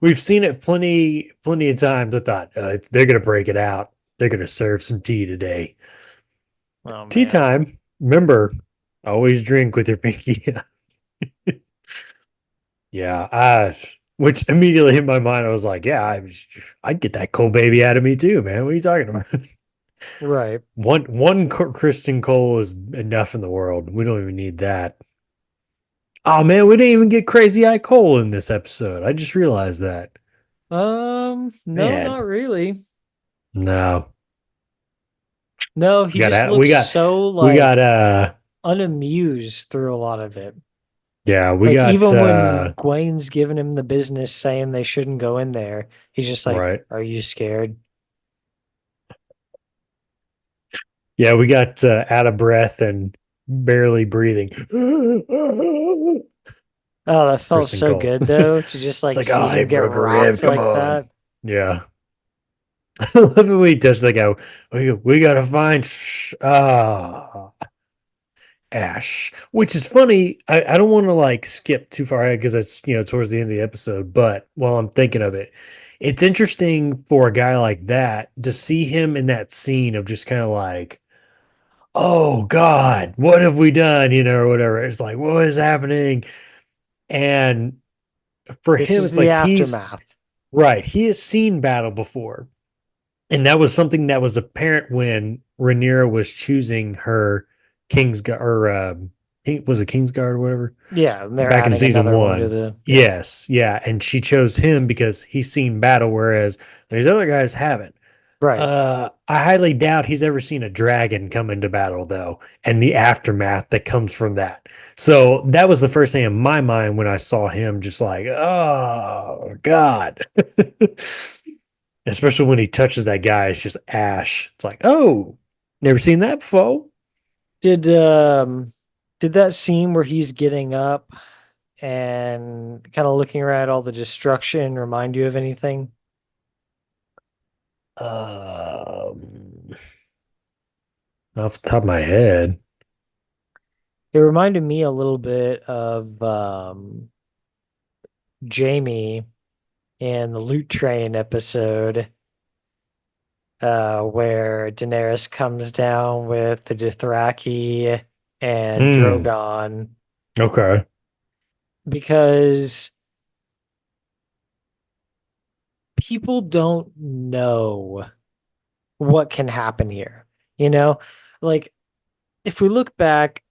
Speaker 3: We've seen it plenty of times. I thought they're gonna break it out. They're gonna serve some tea today.
Speaker 2: Oh
Speaker 3: Tea
Speaker 2: man.
Speaker 3: time. Remember, always drink with your pinky. Yeah, which immediately in my mind I was like, yeah, I'd get that coal baby out of me too, man. What are you talking about?
Speaker 2: Right.
Speaker 3: One Kristen Cole is enough in the world. We don't even need that. Oh man, we didn't even get Crazy Eye Cole in this episode. I just realized that.
Speaker 2: No,
Speaker 3: Man,
Speaker 2: not really.
Speaker 3: no.
Speaker 2: No, he just looks so
Speaker 3: We got
Speaker 2: like unamused through a lot of it.
Speaker 3: we
Speaker 2: Like
Speaker 3: got
Speaker 2: even when Gwen's giving him the business saying they shouldn't go in there, he's just like,
Speaker 3: right.
Speaker 2: "Are you scared?"
Speaker 3: Yeah, we got out of breath and barely breathing.
Speaker 2: Oh, that felt
Speaker 3: Kristen
Speaker 2: so
Speaker 3: Cole.
Speaker 2: good though, to just
Speaker 3: It's
Speaker 2: like
Speaker 3: like,
Speaker 2: see
Speaker 3: oh, they
Speaker 2: him get
Speaker 3: broke a rib.
Speaker 2: rocked
Speaker 3: Come
Speaker 2: like
Speaker 3: on.
Speaker 2: that.
Speaker 3: Yeah. I love it when he touched that guy. We gotta find Ash. Which is funny. I don't want to like skip too far ahead because it's towards the end of the episode, but while I'm thinking of it, it's interesting for a guy like that to see him in that scene of just kind of like, oh God, what have we done? Or whatever. It's like, what is happening? And for
Speaker 2: This
Speaker 3: him,
Speaker 2: is
Speaker 3: it's
Speaker 2: the
Speaker 3: like he's
Speaker 2: aftermath.
Speaker 3: right. He has seen battle before. And that was something that was apparent when Rhaenyra was choosing her He was a Kingsguard or whatever
Speaker 2: Yeah, and they're
Speaker 3: back in
Speaker 2: adding
Speaker 3: season
Speaker 2: another one to
Speaker 3: one.
Speaker 2: the yeah.
Speaker 3: Yes, yeah, and she chose him because he's seen battle, whereas these other guys haven't.
Speaker 2: Right.
Speaker 3: I highly doubt he's ever seen a dragon come into battle though, and the aftermath that comes from that. So that was the first thing in my mind when I saw him, just like, oh God. Especially when he touches that guy, it's just ash. It's like, oh, never seen that before.
Speaker 2: Did um did that scene where he's getting up and kind of looking around all the destruction remind you of anything?
Speaker 3: Um, Off the top of my head.
Speaker 2: It reminded me a little bit of Jamie in the Loot Train episode, where Daenerys comes down with the Dothraki and
Speaker 3: Hmm.
Speaker 2: Drogon,
Speaker 3: Okay.
Speaker 2: because people don't know what can happen here. You know, like if we look back,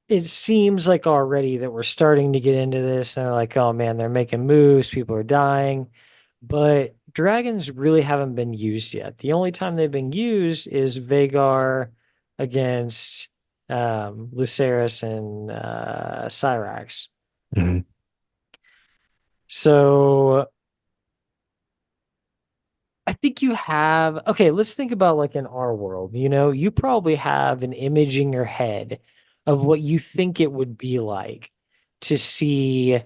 Speaker 2: it seems like already that we're starting to get into this and they're like, oh man, they're making moves, people are dying. But dragons really haven't been used yet. The only time they've been used is Vagar against Lucerys and Syrax.
Speaker 3: Mhm.
Speaker 2: So I think you have, okay, let's think about like in our world, you probably have an image in your head of what you think it would be like to see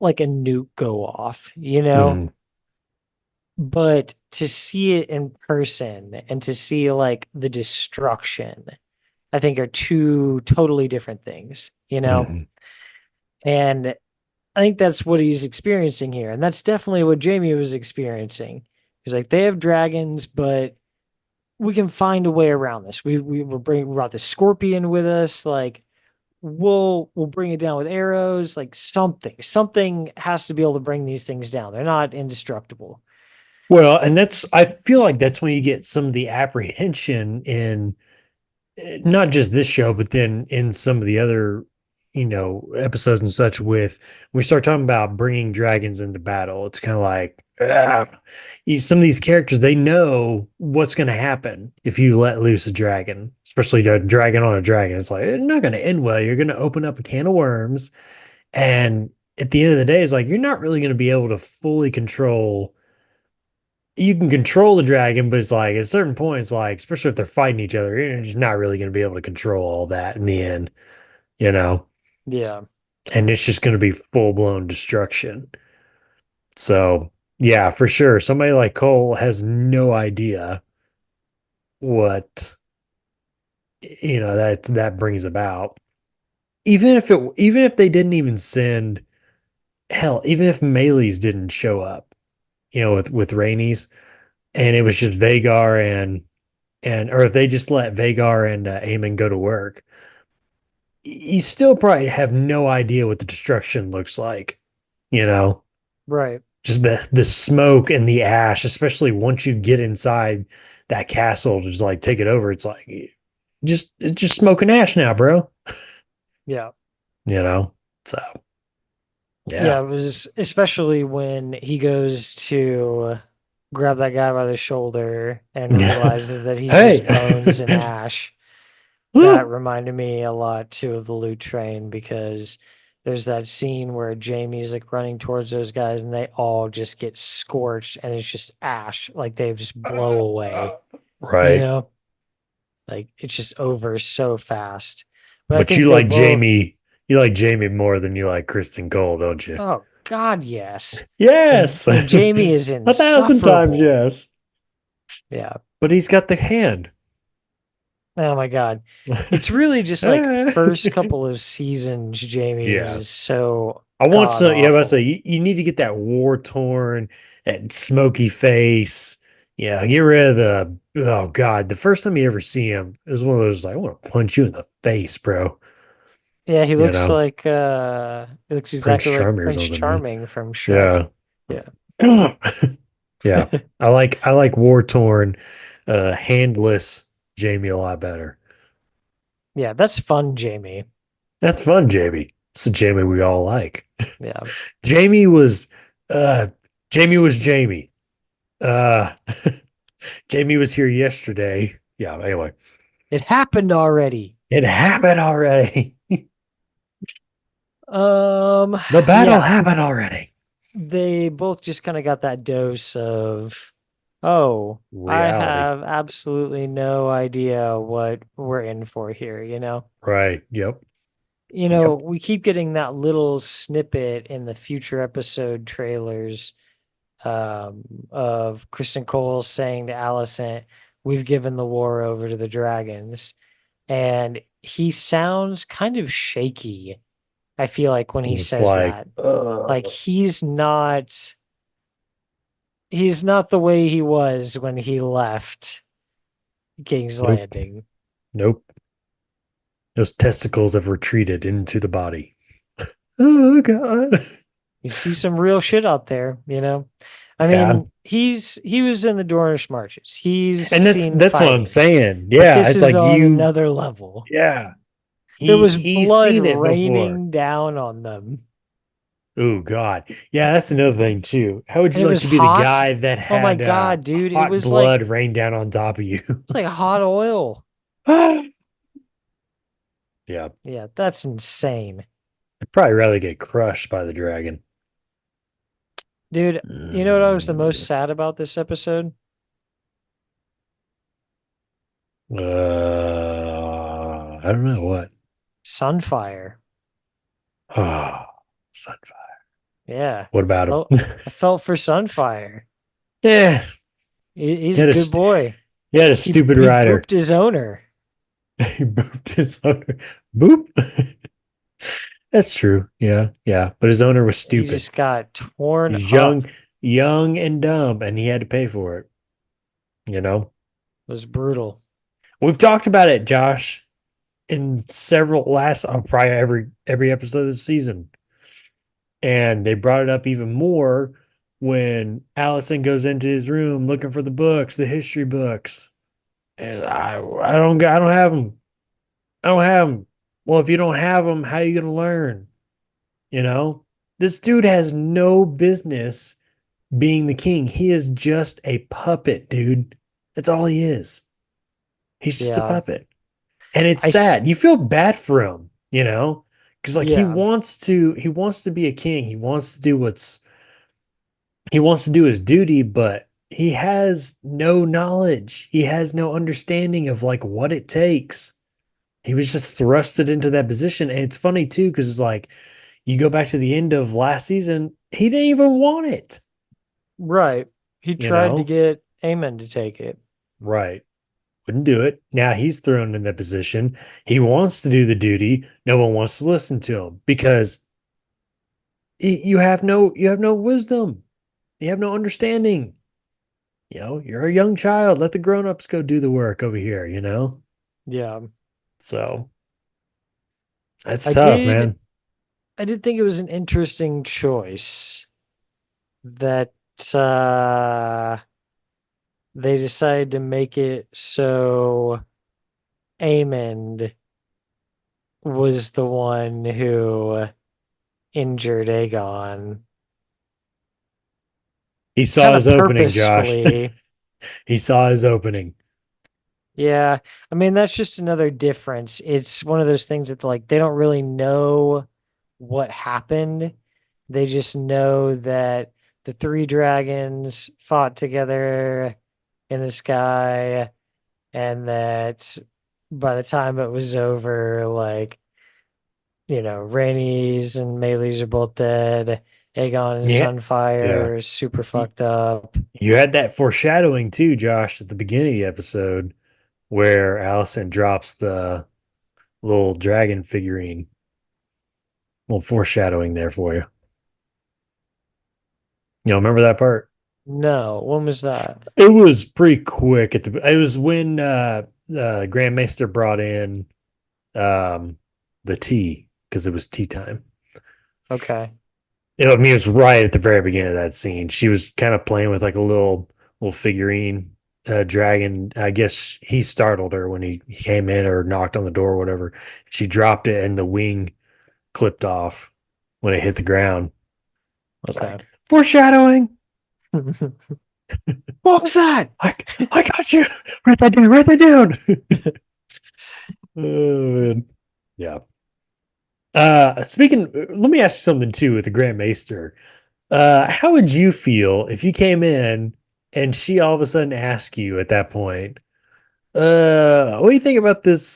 Speaker 2: like a nuke go off,
Speaker 3: Mhm.
Speaker 2: but to see it in person and to see like the destruction, I think are two totally different things.
Speaker 3: Mhm.
Speaker 2: And I think that's what he's experiencing here. And that's definitely what Jamie was experiencing. He's like, they have dragons, but we can find a way around this. We brought the scorpion with us. Like we'll bring it down with arrows. Like something has to be able to bring these things down. They're not indestructible.
Speaker 3: Well, and I feel like that's when you get some of the apprehension in not just this show, but then in some of the other, episodes and such with when we start talking about bringing dragons into battle. It's kind of like some of these characters, they know what's going to happen if you let loose a dragon, especially a dragon on a dragon. It's like, it's not going to end well. You're going to open up a can of worms. And at the end of the day, it's like, you're not really going to be able to fully control. You can control the dragon, but it's like at certain points, like especially if they're fighting each other, you're just not really going to be able to control all that in the end, you know.
Speaker 2: Yeah.
Speaker 3: And it's just going to be full blown destruction. So yeah, for sure, somebody like Cole has no idea what that brings about. Even if they didn't even send hell, even if Melee's didn't show up, with Rainey's, and it was just Vagar and or if they just let Vagar and Aemon go to work, you still probably have no idea what the destruction looks like. You know,
Speaker 2: Right.
Speaker 3: just the smoke and the ash, especially once you get inside that castle, just like take it over. It's like it's just smoke and ash now, bro.
Speaker 2: Yeah.
Speaker 3: You know, so
Speaker 2: Yeah,
Speaker 3: yeah,
Speaker 2: it was especially when he goes to grab that guy by the shoulder and realizes that he's
Speaker 3: hey,
Speaker 2: just bones and ash. That reminded me a lot too of the loot train, because there's that scene where Jamie's like running towards those guys and they all just get scorched and it's just ash, like they just blow away, you
Speaker 3: right.
Speaker 2: know? Like it's just over so fast. But I
Speaker 3: But
Speaker 2: think they both,
Speaker 3: You like Jamie more than you like Kristen Cole, don't you?
Speaker 2: oh God, yes. And
Speaker 3: Yes,
Speaker 2: and Jamie is
Speaker 3: 1,000 times
Speaker 2: insufferable.
Speaker 3: yes.
Speaker 2: Yeah.
Speaker 3: But he's got the hand.
Speaker 2: Oh my God. It's really just like first couple of seasons, Jamie
Speaker 3: Yeah.
Speaker 2: is so
Speaker 3: I want
Speaker 2: god
Speaker 3: some, yeah, I say
Speaker 2: awful.
Speaker 3: you need to get that war torn, that smoky face. Yeah, get rid of oh God. The first time you ever see him, it was one of those like, I want to punch you in the face, bro.
Speaker 2: Yeah,
Speaker 3: You know,
Speaker 2: he looks
Speaker 3: Prince
Speaker 2: exactly like
Speaker 3: Charming or
Speaker 2: Prince
Speaker 3: something, man.
Speaker 2: Charming from Shrek.
Speaker 3: Yeah.
Speaker 2: Yeah.
Speaker 3: Yeah. I like war torn, handless Jamie a lot better.
Speaker 2: Yeah, that's fun, Jamie.
Speaker 3: That's fun, Jamie. It's the Jamie we all like.
Speaker 2: Yeah.
Speaker 3: Jamie was uh Jamie was Jamie. Uh Jamie was here yesterday. Yeah, anyway.
Speaker 2: It happened already.
Speaker 3: It happened already. The battle
Speaker 2: Yeah.
Speaker 3: happened already.
Speaker 2: They both just kind of got that dose of, oh, I
Speaker 3: Reality.
Speaker 2: have absolutely no idea what we're in for here, you know?
Speaker 3: Right. Yep.
Speaker 2: You know,
Speaker 3: Yep.
Speaker 2: we keep getting that little snippet in the future episode trailers of Kristen Cole saying to Allison, "We've given the war over to the dragons." And he sounds kind of shaky, I feel like, when he
Speaker 3: It's
Speaker 2: says
Speaker 3: like,
Speaker 2: that. Like he's not the way he was when he left King's
Speaker 3: nope.
Speaker 2: Landing.
Speaker 3: Nope. Those testicles have retreated into the body. Oh God.
Speaker 2: You see some real shit out there, you know? I
Speaker 3: Yeah.
Speaker 2: mean, he was in the Dornish marches. He's
Speaker 3: And that's
Speaker 2: seen
Speaker 3: that's what I'm
Speaker 2: fighting,
Speaker 3: saying.
Speaker 2: but
Speaker 3: Yeah.
Speaker 2: this
Speaker 3: It's
Speaker 2: is
Speaker 3: like
Speaker 2: on
Speaker 3: you,
Speaker 2: another level.
Speaker 3: yeah.
Speaker 2: There
Speaker 3: He
Speaker 2: was
Speaker 3: he's
Speaker 2: blood
Speaker 3: seen it before.
Speaker 2: raining down on them,
Speaker 3: Oh God. Yeah, that's another thing too. How would
Speaker 2: and
Speaker 3: you
Speaker 2: it
Speaker 3: like
Speaker 2: was
Speaker 3: to be the
Speaker 2: hot.
Speaker 3: guy that
Speaker 2: Oh my
Speaker 3: had
Speaker 2: God, dude. It
Speaker 3: hot
Speaker 2: was like
Speaker 3: blood rain down on top of you?
Speaker 2: it's like hot oil.
Speaker 3: Yeah.
Speaker 2: Yeah, that's insane.
Speaker 3: I'd probably rather get crushed by the dragon.
Speaker 2: Dude, you know what I was the most
Speaker 3: Mm,
Speaker 2: sad about this episode?
Speaker 3: I don't know what.
Speaker 2: Sunfire.
Speaker 3: Oh, Sunfire.
Speaker 2: Yeah.
Speaker 3: What
Speaker 2: I
Speaker 3: about him?
Speaker 2: felt I felt for Sunfire.
Speaker 3: Yeah,
Speaker 2: He's
Speaker 3: he
Speaker 2: a
Speaker 3: had a
Speaker 2: good
Speaker 3: st-
Speaker 2: boy.
Speaker 3: he had a
Speaker 2: He
Speaker 3: stupid
Speaker 2: he
Speaker 3: rider.
Speaker 2: booped his owner.
Speaker 3: He booped his owner. Boop. That's true. Yeah, yeah. But his owner was
Speaker 2: He
Speaker 3: stupid.
Speaker 2: just got torn
Speaker 3: He's
Speaker 2: up.
Speaker 3: young and dumb, and he had to pay for it. You know,
Speaker 2: It was brutal.
Speaker 3: we've talked about it, Josh, in several last probably every episode of the season, and they brought it up even more when Allison goes into his room looking for the books, the history books, and I don't have them. I don't have them. Well, if you don't have them, how are you gonna learn? You know, this dude has no business being the king. He is just a puppet, dude. That's all he is. He's just a
Speaker 2: Yeah.
Speaker 3: puppet. And it's
Speaker 2: I s-
Speaker 3: sad. You feel bad for him, you know? Because like
Speaker 2: yeah.
Speaker 3: he wants to be a king. He wants to do his duty, but he has no knowledge. He has no understanding of like what it takes. He was just thrusted into that position. And it's funny too, because it's like you go back to the end of last season, he didn't even want it,
Speaker 2: Right. He
Speaker 3: you
Speaker 2: tried to
Speaker 3: know?
Speaker 2: get Aemon to take it.
Speaker 3: Right. Wouldn't do it. Now he's thrown in that position. He wants to do the duty. No one wants to listen to him because you have no wisdom. You have no understanding. You know, you're a young child. Let the grown-ups go do the work over here, you know?
Speaker 2: Yeah.
Speaker 3: So that's
Speaker 2: I
Speaker 3: tough,
Speaker 2: did
Speaker 3: man.
Speaker 2: I did think it was an interesting choice that uh they decided to make it so Aemond was the one who injured Aegon
Speaker 3: He saw
Speaker 2: kind of
Speaker 3: his opening, Josh.
Speaker 2: purposefully.
Speaker 3: He saw his opening.
Speaker 2: Yeah. I mean, that's just another difference. It's one of those things that like they don't really know what happened. They just know that the three dragons fought together in the sky and that by the time it was over, like, Rhaenys and Meleys are both dead. Aegon and
Speaker 3: Yeah. Yeah.
Speaker 2: Sunfire are super fucked up.
Speaker 3: You had that foreshadowing too, Josh, at the beginning of the episode where Allison drops the little dragon figurine. Little foreshadowing there for you. You know, remember that part?
Speaker 2: No, when was that?
Speaker 3: It was pretty quick at the it was when Grand Maester brought in um the tea because it was tea time.
Speaker 2: Okay.
Speaker 3: I mean, it was right at the very beginning of that scene. She was kind of playing with like a little figurine dragon, I guess he startled her when he came in or knocked on the door or whatever. She dropped it and the wing clipped off when it hit the ground. I was
Speaker 2: Okay.
Speaker 3: like, foreshadowing.
Speaker 2: What was that?
Speaker 3: I, I got you. Write that down. Write that down. Man. Yeah. Speaking, let me ask you something too with the Grand Maester. How would you feel if you came in and she all of a sudden asked you at that point, what do you think about this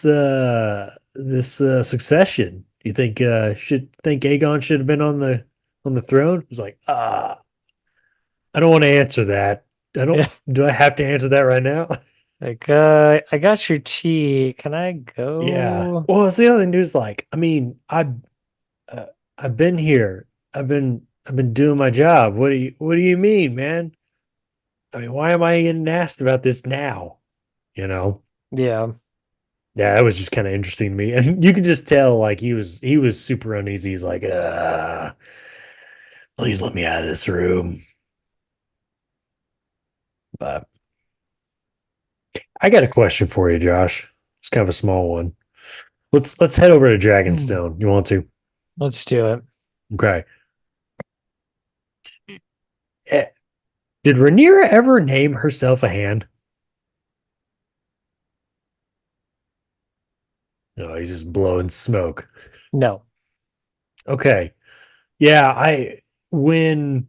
Speaker 3: succession? Do you think should think Aegon should have been on the throne? It's like, I don't want to answer that. I don't
Speaker 2: Yeah.
Speaker 3: do I have to answer that right now?
Speaker 2: Like, I got your tea. Can I
Speaker 3: Yeah.
Speaker 2: go?
Speaker 3: Well, it's the other thing, dude, is like, I mean, uh, I've been here. I've been doing my job. What do you mean, man? I mean, why am I getting asked about this now? You know?
Speaker 2: Yeah.
Speaker 3: Yeah, that was just kind of interesting to me. And you could just tell like he was super uneasy. He's like, please let me out of this room. But I got a question for you, Josh. It's kind of a small one. Let's head over to
Speaker 2: Hmm.
Speaker 3: Dragonstone. You want to?
Speaker 2: Let's do it.
Speaker 3: Okay. Eh, Did Rhaenyra ever name herself a hand? No, he's just blowing smoke.
Speaker 2: No.
Speaker 3: Okay. Yeah, I when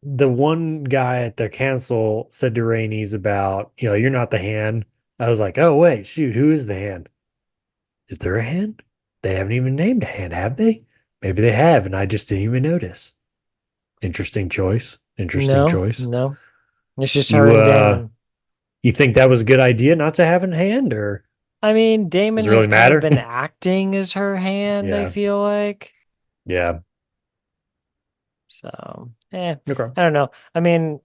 Speaker 3: the one guy at their council said to Rhaenys about, you're not the hand. I was like, oh wait, shoot, who is the hand? Is there a hand? They haven't even named a hand, have they? Maybe they have, and I just didn't even notice. Interesting choice. Interesting
Speaker 2: No.
Speaker 3: choice.
Speaker 2: No. It's just her
Speaker 3: You
Speaker 2: and Damon.
Speaker 3: you think that was a good idea not to have a hand, or
Speaker 2: I mean,
Speaker 3: does
Speaker 2: Damon
Speaker 3: it really
Speaker 2: has kind of
Speaker 3: matter?
Speaker 2: been acting as her hand, I
Speaker 3: Yeah.
Speaker 2: feel like.
Speaker 3: Yeah.
Speaker 2: So,
Speaker 3: Okay.
Speaker 2: I don't know. I mean,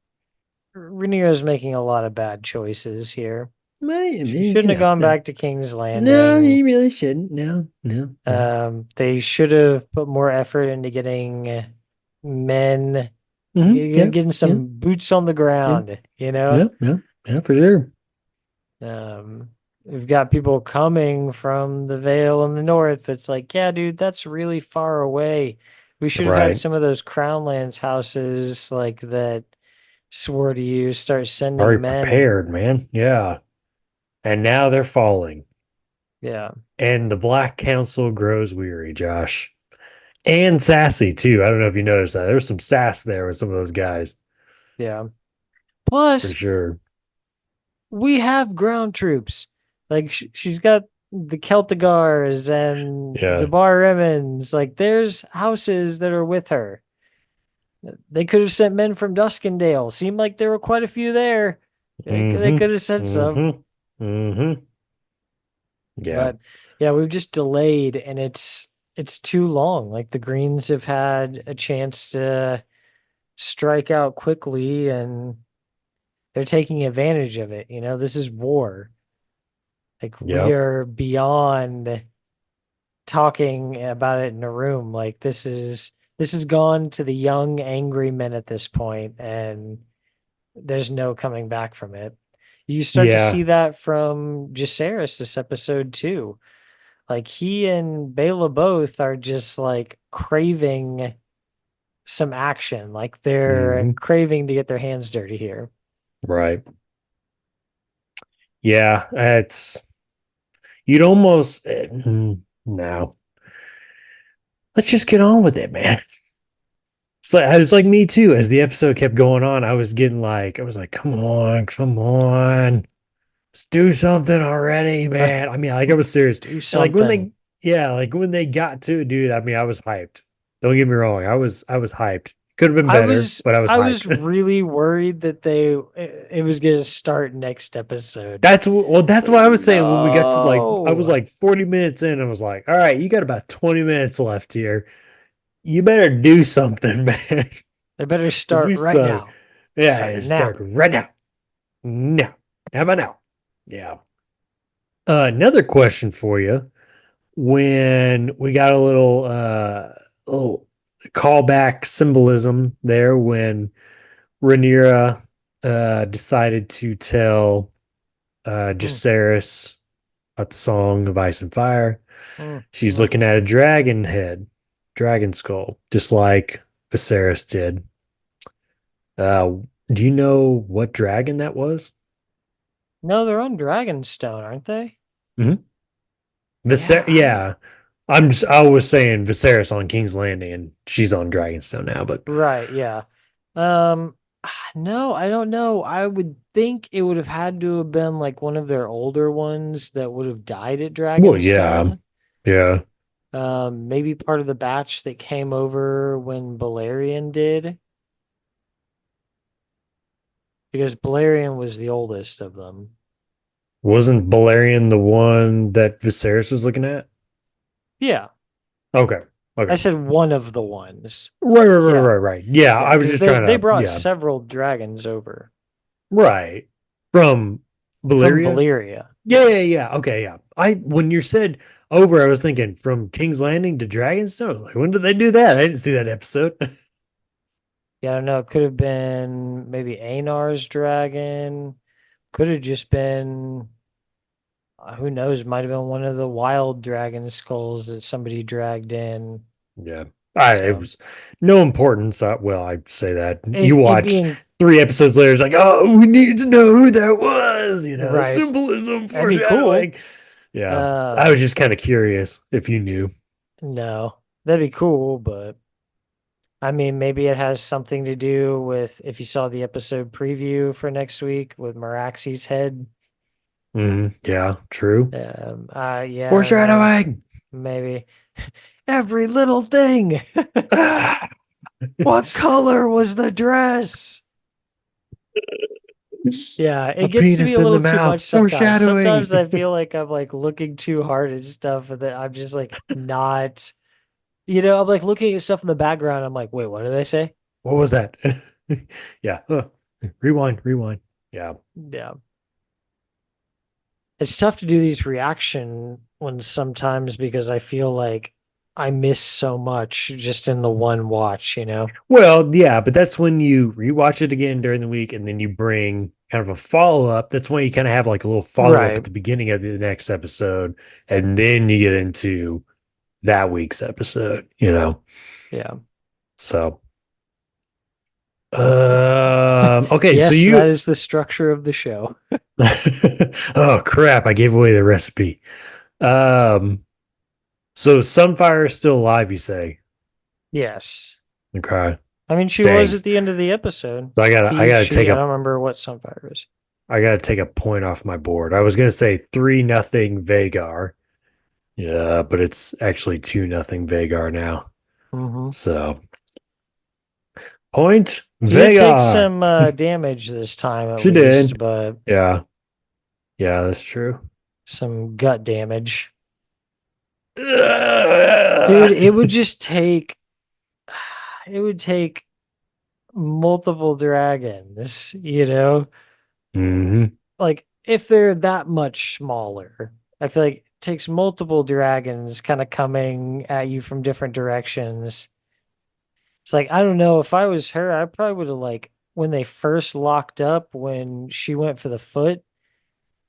Speaker 2: Rhaenyra's making a lot of bad choices here. She shouldn't have gone back to King's
Speaker 3: No,
Speaker 2: Landing.
Speaker 3: you really shouldn't. No, no, no.
Speaker 2: They should have put more effort into getting men,
Speaker 3: Yeah,
Speaker 2: getting
Speaker 3: yeah,
Speaker 2: some boots on the
Speaker 3: yeah,
Speaker 2: ground, you know?
Speaker 3: yeah, yeah, yeah, for sure.
Speaker 2: Um, we've got people coming from the Vale in the north. It's like, yeah, dude, that's really far away. We should have had
Speaker 3: Right.
Speaker 2: some of those Crownlands houses like that swore to you start sending
Speaker 3: Already
Speaker 2: men.
Speaker 3: prepared, man. Yeah. And now they're falling.
Speaker 2: Yeah,
Speaker 3: And the Black Council grows weary, Josh. And sassy, too. I don't know if you noticed that. There's some sass there with some of those guys,
Speaker 2: yeah.
Speaker 3: for
Speaker 2: Plus,
Speaker 3: sure.
Speaker 2: we have ground troops. Like she's got the Celtigars and the
Speaker 3: Yeah.
Speaker 2: Bar Emmons. Like there's houses that are with her. They could have sent men from Duskendale. Seemed like there were quite a few there. They
Speaker 3: Mm-hmm.
Speaker 2: could have sent some.
Speaker 3: Mm-hmm. Mm-hmm. Yeah.
Speaker 2: But yeah, we've just delayed and it's too long. Like the Greens have had a chance to strike out quickly and they're taking advantage of it. This is war. Like we
Speaker 3: Yep.
Speaker 2: are beyond talking about it in a room. Like this has gone to the young angry men at this point and there's no coming back from it. You start to see
Speaker 3: Yeah.
Speaker 2: that from Jacaerys this episode too. Like he and Bela both are just like craving some action. Like they're
Speaker 3: Mm-hmm.
Speaker 2: craving to get their hands dirty here.
Speaker 3: Right. Yeah. It's you'd almost no. Let's just get on with it, man. It was like me too. As the episode kept going on, I was like, come on, let's do something already, man. I mean, like I was serious.
Speaker 2: Do
Speaker 3: And
Speaker 2: something.
Speaker 3: like when they got to it, dude, I mean, I was hyped. Don't get me wrong. I was hyped. Could have been better, but I was
Speaker 2: I was
Speaker 3: hyped.
Speaker 2: really worried that it was going to start next episode.
Speaker 3: That's what I was saying when we got to I was
Speaker 2: No.
Speaker 3: like 40 minutes in. I was like, all right, you got about 20 minutes left here. You better do something, man.
Speaker 2: They better
Speaker 3: Because
Speaker 2: start
Speaker 3: we
Speaker 2: right
Speaker 3: started.
Speaker 2: now.
Speaker 3: Yeah,
Speaker 2: Start
Speaker 3: it
Speaker 2: now.
Speaker 3: started right now. Now. How about now? Yeah. Another question for you. When we got a little callback symbolism there when Rhaenyra decided to tell
Speaker 2: Mm,
Speaker 3: Jacaerys about the Song of Ice and Fire.
Speaker 2: mm,
Speaker 3: She's
Speaker 2: mm.
Speaker 3: looking at a dragon head, dragon skull, just like Viserys did. Uh, do you know what dragon that was?
Speaker 2: No, they're on Dragonstone, aren't they?
Speaker 3: Mm-hmm.
Speaker 2: Yeah,
Speaker 3: Yeah. I was saying Viserys on King's Landing, and she's on Dragonstone now, but
Speaker 2: right, yeah. Um, no, I don't know. I would think it would have had to have been like one of their older ones that would have died at
Speaker 3: well, yeah,
Speaker 2: Dragonstone.
Speaker 3: yeah.
Speaker 2: Maybe part of the batch that came over when Balerion did, because Balerion was the oldest of them.
Speaker 3: Wasn't Balerion the one that Viserys was looking at?
Speaker 2: Yeah,
Speaker 3: Okay.
Speaker 2: I
Speaker 3: Okay.
Speaker 2: said one of the ones.
Speaker 3: Right, right, right,
Speaker 2: Yeah,
Speaker 3: right, right. Yeah,
Speaker 2: yeah,
Speaker 3: I was
Speaker 2: because
Speaker 3: just
Speaker 2: they
Speaker 3: trying to,
Speaker 2: brought
Speaker 3: yeah,
Speaker 2: several dragons over
Speaker 3: right. From
Speaker 2: from
Speaker 3: Valyria?
Speaker 2: Valyria.
Speaker 3: Yeah, yeah, yeah. Okay, yeah. When you said over, I was thinking from King's Landing to Dragonstone. Like, when did they do that? I didn't see that episode.
Speaker 2: Yeah, I don't know. It could have been maybe Einar's dragon. Could have just been, who knows, might have been one of the wild dragon skulls that somebody dragged in.
Speaker 3: Yeah. It
Speaker 2: So
Speaker 3: was no importance. Well, I say that. You
Speaker 2: it
Speaker 3: watch
Speaker 2: being
Speaker 3: 3 episodes later, it's like, oh, we need to know who that was.
Speaker 2: right,
Speaker 3: Symbolism,
Speaker 2: that'd be cool.
Speaker 3: foreshadowing. Yeah. I
Speaker 2: Uh,
Speaker 3: was just kind of curious if you knew.
Speaker 2: no, that'd be cool, but I mean, maybe it has something to do with if you saw the episode preview for next week with Meraxi's head.
Speaker 3: Yeah, true.
Speaker 2: Yeah, I don't know.
Speaker 3: Foreshadowing.
Speaker 2: Maybe every little thing.
Speaker 3: Ah,
Speaker 2: What color was the dress? Yeah,
Speaker 3: a
Speaker 2: it gets to be
Speaker 3: penis
Speaker 2: a
Speaker 3: in the
Speaker 2: little too much
Speaker 3: mouth.
Speaker 2: sometimes. Sometimes I
Speaker 3: Foreshadowing.
Speaker 2: feel like I'm like looking too hard at stuff and that I'm just like not, I'm like looking at stuff in the background. I'm like, wait, what did they say?
Speaker 3: What was that? Yeah. Rewind, rewind. Yeah.
Speaker 2: Yeah. It's tough to do these reaction ones sometimes because I feel like I miss so much just in the one watch.
Speaker 3: Well, yeah, but that's when you rewatch it again during the week and then you bring kind of a follow up. That's when you kind of have like a little follow up
Speaker 2: Right.
Speaker 3: at the beginning of the next episode. And then you get into that week's episode.
Speaker 2: Yeah.
Speaker 3: So, okay. So
Speaker 2: Yes, that
Speaker 3: you,
Speaker 2: is the structure of the show.
Speaker 3: oh crap, I gave away the recipe. Um, so Sunfire is still alive, you say?
Speaker 2: Yes.
Speaker 3: Okay.
Speaker 2: I mean, she
Speaker 3: Dang.
Speaker 2: was at the end of the episode.
Speaker 3: So I
Speaker 2: He,
Speaker 3: gotta take
Speaker 2: she, I
Speaker 3: a
Speaker 2: don't remember what Sunfire is.
Speaker 3: I gotta take a point off my board. I was gonna say 3-0 Vagar. Yeah, but it's actually 2-0 Vagar now.
Speaker 2: Mm-hmm.
Speaker 3: So point
Speaker 2: She did take
Speaker 3: Vagar.
Speaker 2: some damage this time at
Speaker 3: She
Speaker 2: least,
Speaker 3: did.
Speaker 2: but
Speaker 3: Yeah. Yeah, that's true.
Speaker 2: some gut damage. Dude,
Speaker 3: Ugh.
Speaker 2: it would take multiple dragons.
Speaker 3: Mhm.
Speaker 2: Like if they're that much smaller. I feel like it takes multiple dragons kind of coming at you from different directions. It's like, I don't know, if I was her, I probably would have like when they first locked up when she went for the foot,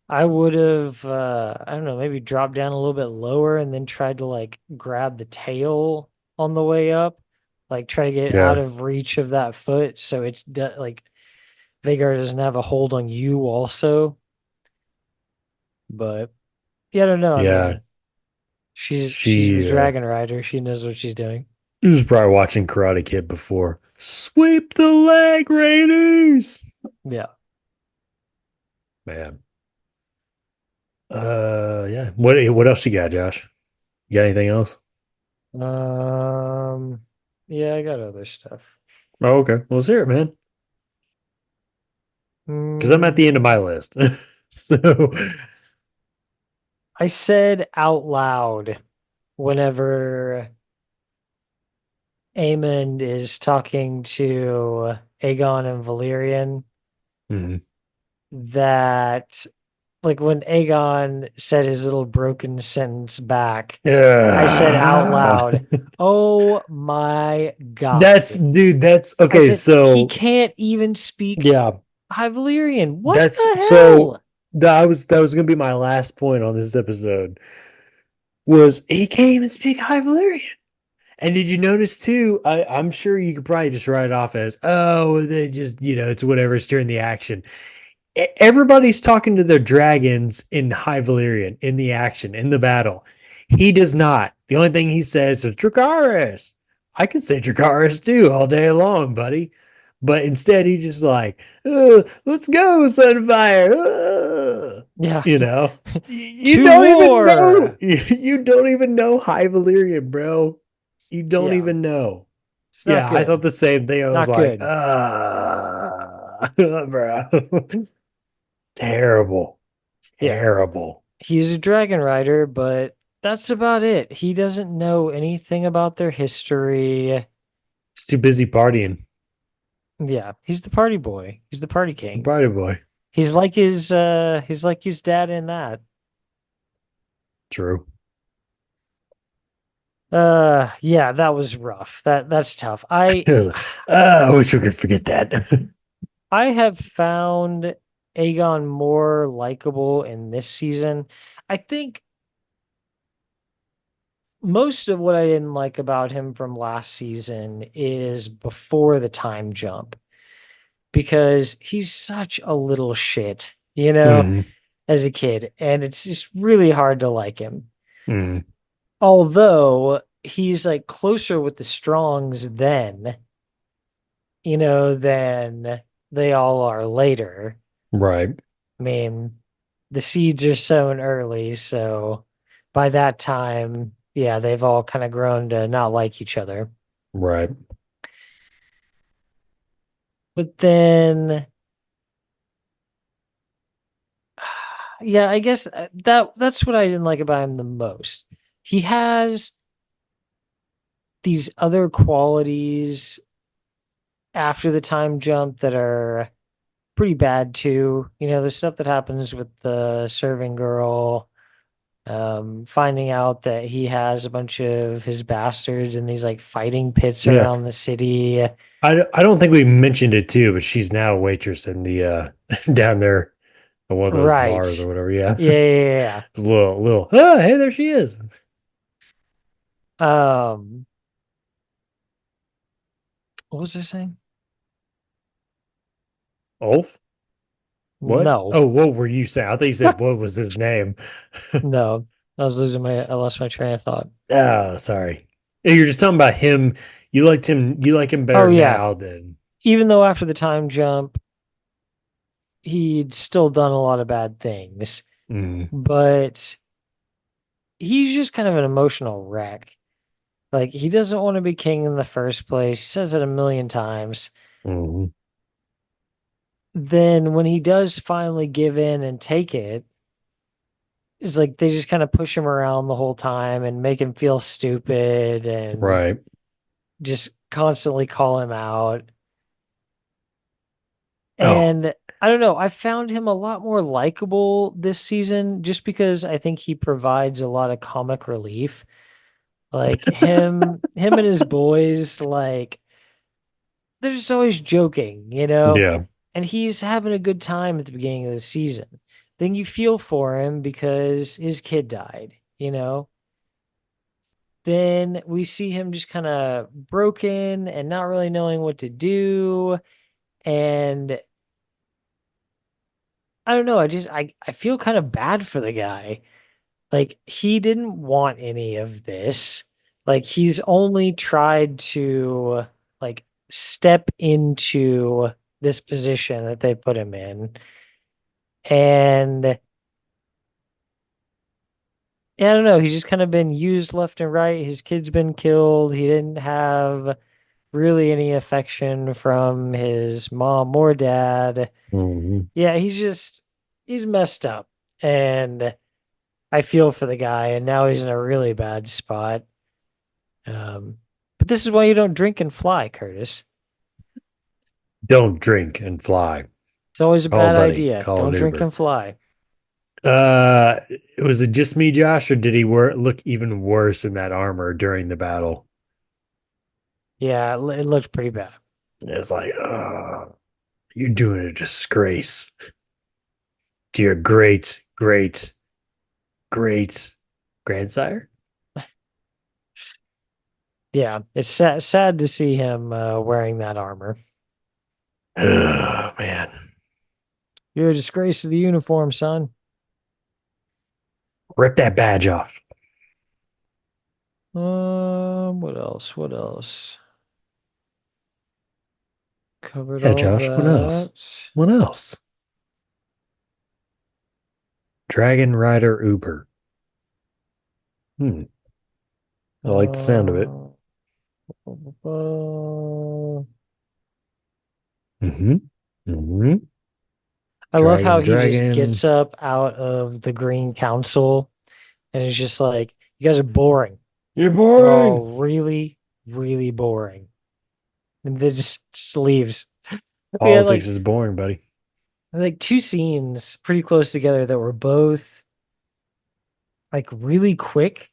Speaker 2: I would have I don't know, maybe dropped down a little bit lower and then tried to like grab the tail on the way up, like try to get out
Speaker 3: Yeah.
Speaker 2: of reach of that foot so like Vagar doesn't have a hold on you also. But yeah, I don't know. I
Speaker 3: Yeah.
Speaker 2: mean, she's the
Speaker 3: She
Speaker 2: dragon rider. She knows what she's doing.
Speaker 3: was probably watching Karate Kid before. Sweep the leg, Raiders.
Speaker 2: Yeah.
Speaker 3: Man. Yeah. What else you got, Josh? You got anything else?
Speaker 2: Um yeah, I got other stuff.
Speaker 3: Oh, okay. Well, let's hear it, man. Because I'm at the end of
Speaker 2: Mm,
Speaker 3: my list. So,
Speaker 2: I said out loud whenever Aemond is talking to Aegon and Valyrian
Speaker 3: mhm.
Speaker 2: that like when Aegon said his little broken sentence back, I said out
Speaker 3: Yeah.
Speaker 2: loud, "Oh my
Speaker 3: That's
Speaker 2: God."
Speaker 3: dude, that's
Speaker 2: I
Speaker 3: okay.
Speaker 2: said he
Speaker 3: So,
Speaker 2: can't even speak
Speaker 3: yeah.
Speaker 2: High Valyrian. What
Speaker 3: That's
Speaker 2: the
Speaker 3: so
Speaker 2: hell?
Speaker 3: that was gonna be my last point on this episode was he can't even speak High Valyrian. And did you notice too? I'm sure you could probably just write it off as, oh, they just, it's whatever, it's during the action. Everybody's talking to their dragons in High Valyrian, in the action, in the battle. He does not. The only thing he says is Dracarys. I can say Dracarys too all day long, buddy. But instead, he just like, let's go, Sunfire.
Speaker 2: Yeah.
Speaker 3: You know, you
Speaker 2: To
Speaker 3: don't even know.
Speaker 2: war.
Speaker 3: You don't even know High Valyrian, bro. You don't
Speaker 2: Yeah.
Speaker 3: even know.
Speaker 2: It's not
Speaker 3: Yeah, I thought
Speaker 2: good.
Speaker 3: the same thing. I was
Speaker 2: Not
Speaker 3: like,
Speaker 2: good.
Speaker 3: bro. Terrible.
Speaker 2: Yeah.
Speaker 3: Terrible.
Speaker 2: He's a dragon rider, but that's about it. He doesn't know anything about their history.
Speaker 3: He's too busy partying.
Speaker 2: Yeah, he's the party boy. He's the party
Speaker 3: He's the
Speaker 2: king.
Speaker 3: party boy.
Speaker 2: He's like his dad in that.
Speaker 3: True.
Speaker 2: Yeah, that was rough. That's tough.
Speaker 3: It was like, I wish we could forget that.
Speaker 2: I have found Aegon more likable in this season. I think most of what I didn't like about him from last season is before the time jump because he's such a little shit,
Speaker 3: Mm,
Speaker 2: as a kid, and it's just really hard to like him.
Speaker 3: mm,
Speaker 2: Although he's like closer with the Strongs then, than they all are later.
Speaker 3: right.
Speaker 2: I mean, the seeds are sown early, so by that time, yeah, they've all kind of grown to not like each other.
Speaker 3: Right.
Speaker 2: But then, yeah, I guess that's what I didn't like about him the most. He has these other qualities after the time jump that are pretty bad too. The stuff that happens with the serving girl, finding out that he has a bunch of his bastards in these like fighting pits
Speaker 3: Yeah.
Speaker 2: around the city.
Speaker 3: I don't think we mentioned it too, but she's now a waitress in the down there at one of those bars or
Speaker 2: Right.
Speaker 3: whatever. Yeah.
Speaker 2: Yeah, yeah,
Speaker 3: Little, oh, hey, there she is.
Speaker 2: yeah. What was I saying?
Speaker 3: Ulf? What?
Speaker 2: No,
Speaker 3: Oh, what were you saying? I thought you said what was his name?
Speaker 2: no. I lost my train of thought.
Speaker 3: Oh, sorry. You're just talking about him. You like him
Speaker 2: Oh
Speaker 3: better
Speaker 2: yeah.
Speaker 3: now than
Speaker 2: Even though after the time jump, he'd still done a lot of bad things,
Speaker 3: mm,
Speaker 2: but he's just kind of an emotional wreck. Like he doesn't want to be king in the first place. He says it a million times.
Speaker 3: mm,
Speaker 2: Then when he does finally give in and take it, it's like they just kind of push him around the whole time and make him feel stupid and
Speaker 3: right.
Speaker 2: just constantly call him out.
Speaker 3: Oh,
Speaker 2: And I don't know, I found him a lot more likable this season just because I think he provides a lot of comic relief. Like him and his boys, like they're just always joking,
Speaker 3: yeah.
Speaker 2: and he's having a good time at the beginning of the season. Then you feel for him because his kid died. Then we see him just kind of broken and not really knowing what to do. And I don't know, I feel kind of bad for the guy. Like he didn't want any of this. Like he's only tried to like step into this position that they put him in. And yeah, I don't know. He's just kind of been used left and right. His kid's been killed. He didn't have really any affection from his mom or dad.
Speaker 3: Mhm.
Speaker 2: Yeah, he's messed up. And I feel for the guy. And now he's in a really bad spot. But this is why you don't drink and fly, Curtis.
Speaker 3: Don't drink and fly.
Speaker 2: It's always a
Speaker 3: Call a
Speaker 2: bad
Speaker 3: buddy.
Speaker 2: idea.
Speaker 3: Call
Speaker 2: Don't
Speaker 3: an
Speaker 2: drink
Speaker 3: Uber.
Speaker 2: and fly.
Speaker 3: Uh, was it just me, Josh, or did he look even worse in that armor during the battle?
Speaker 2: Yeah, it looked pretty bad.
Speaker 3: It's like, You're doing a disgrace to your great grandsire.
Speaker 2: Yeah, it's sad to see him wearing that armor.
Speaker 3: Oh man.
Speaker 2: You're a disgrace to the uniform, son.
Speaker 3: Rip that badge off.
Speaker 2: What else? What else? Covered
Speaker 3: Yeah,
Speaker 2: all
Speaker 3: Josh. What else?
Speaker 2: that.
Speaker 3: What else? Dragon Rider Uber. Hmm. I like the sound of it.
Speaker 2: Uh, uh,
Speaker 3: Mm-hmm. Mm-hmm.
Speaker 2: I love how he just
Speaker 3: Dragon.
Speaker 2: gets up out of the Green Council and is just like, "You guys are boring.
Speaker 3: You're
Speaker 2: You're all
Speaker 3: boring.
Speaker 2: really, really boring." And then just leaves. We had
Speaker 3: Politics is boring, buddy.
Speaker 2: like two scenes pretty close together that were both like really quick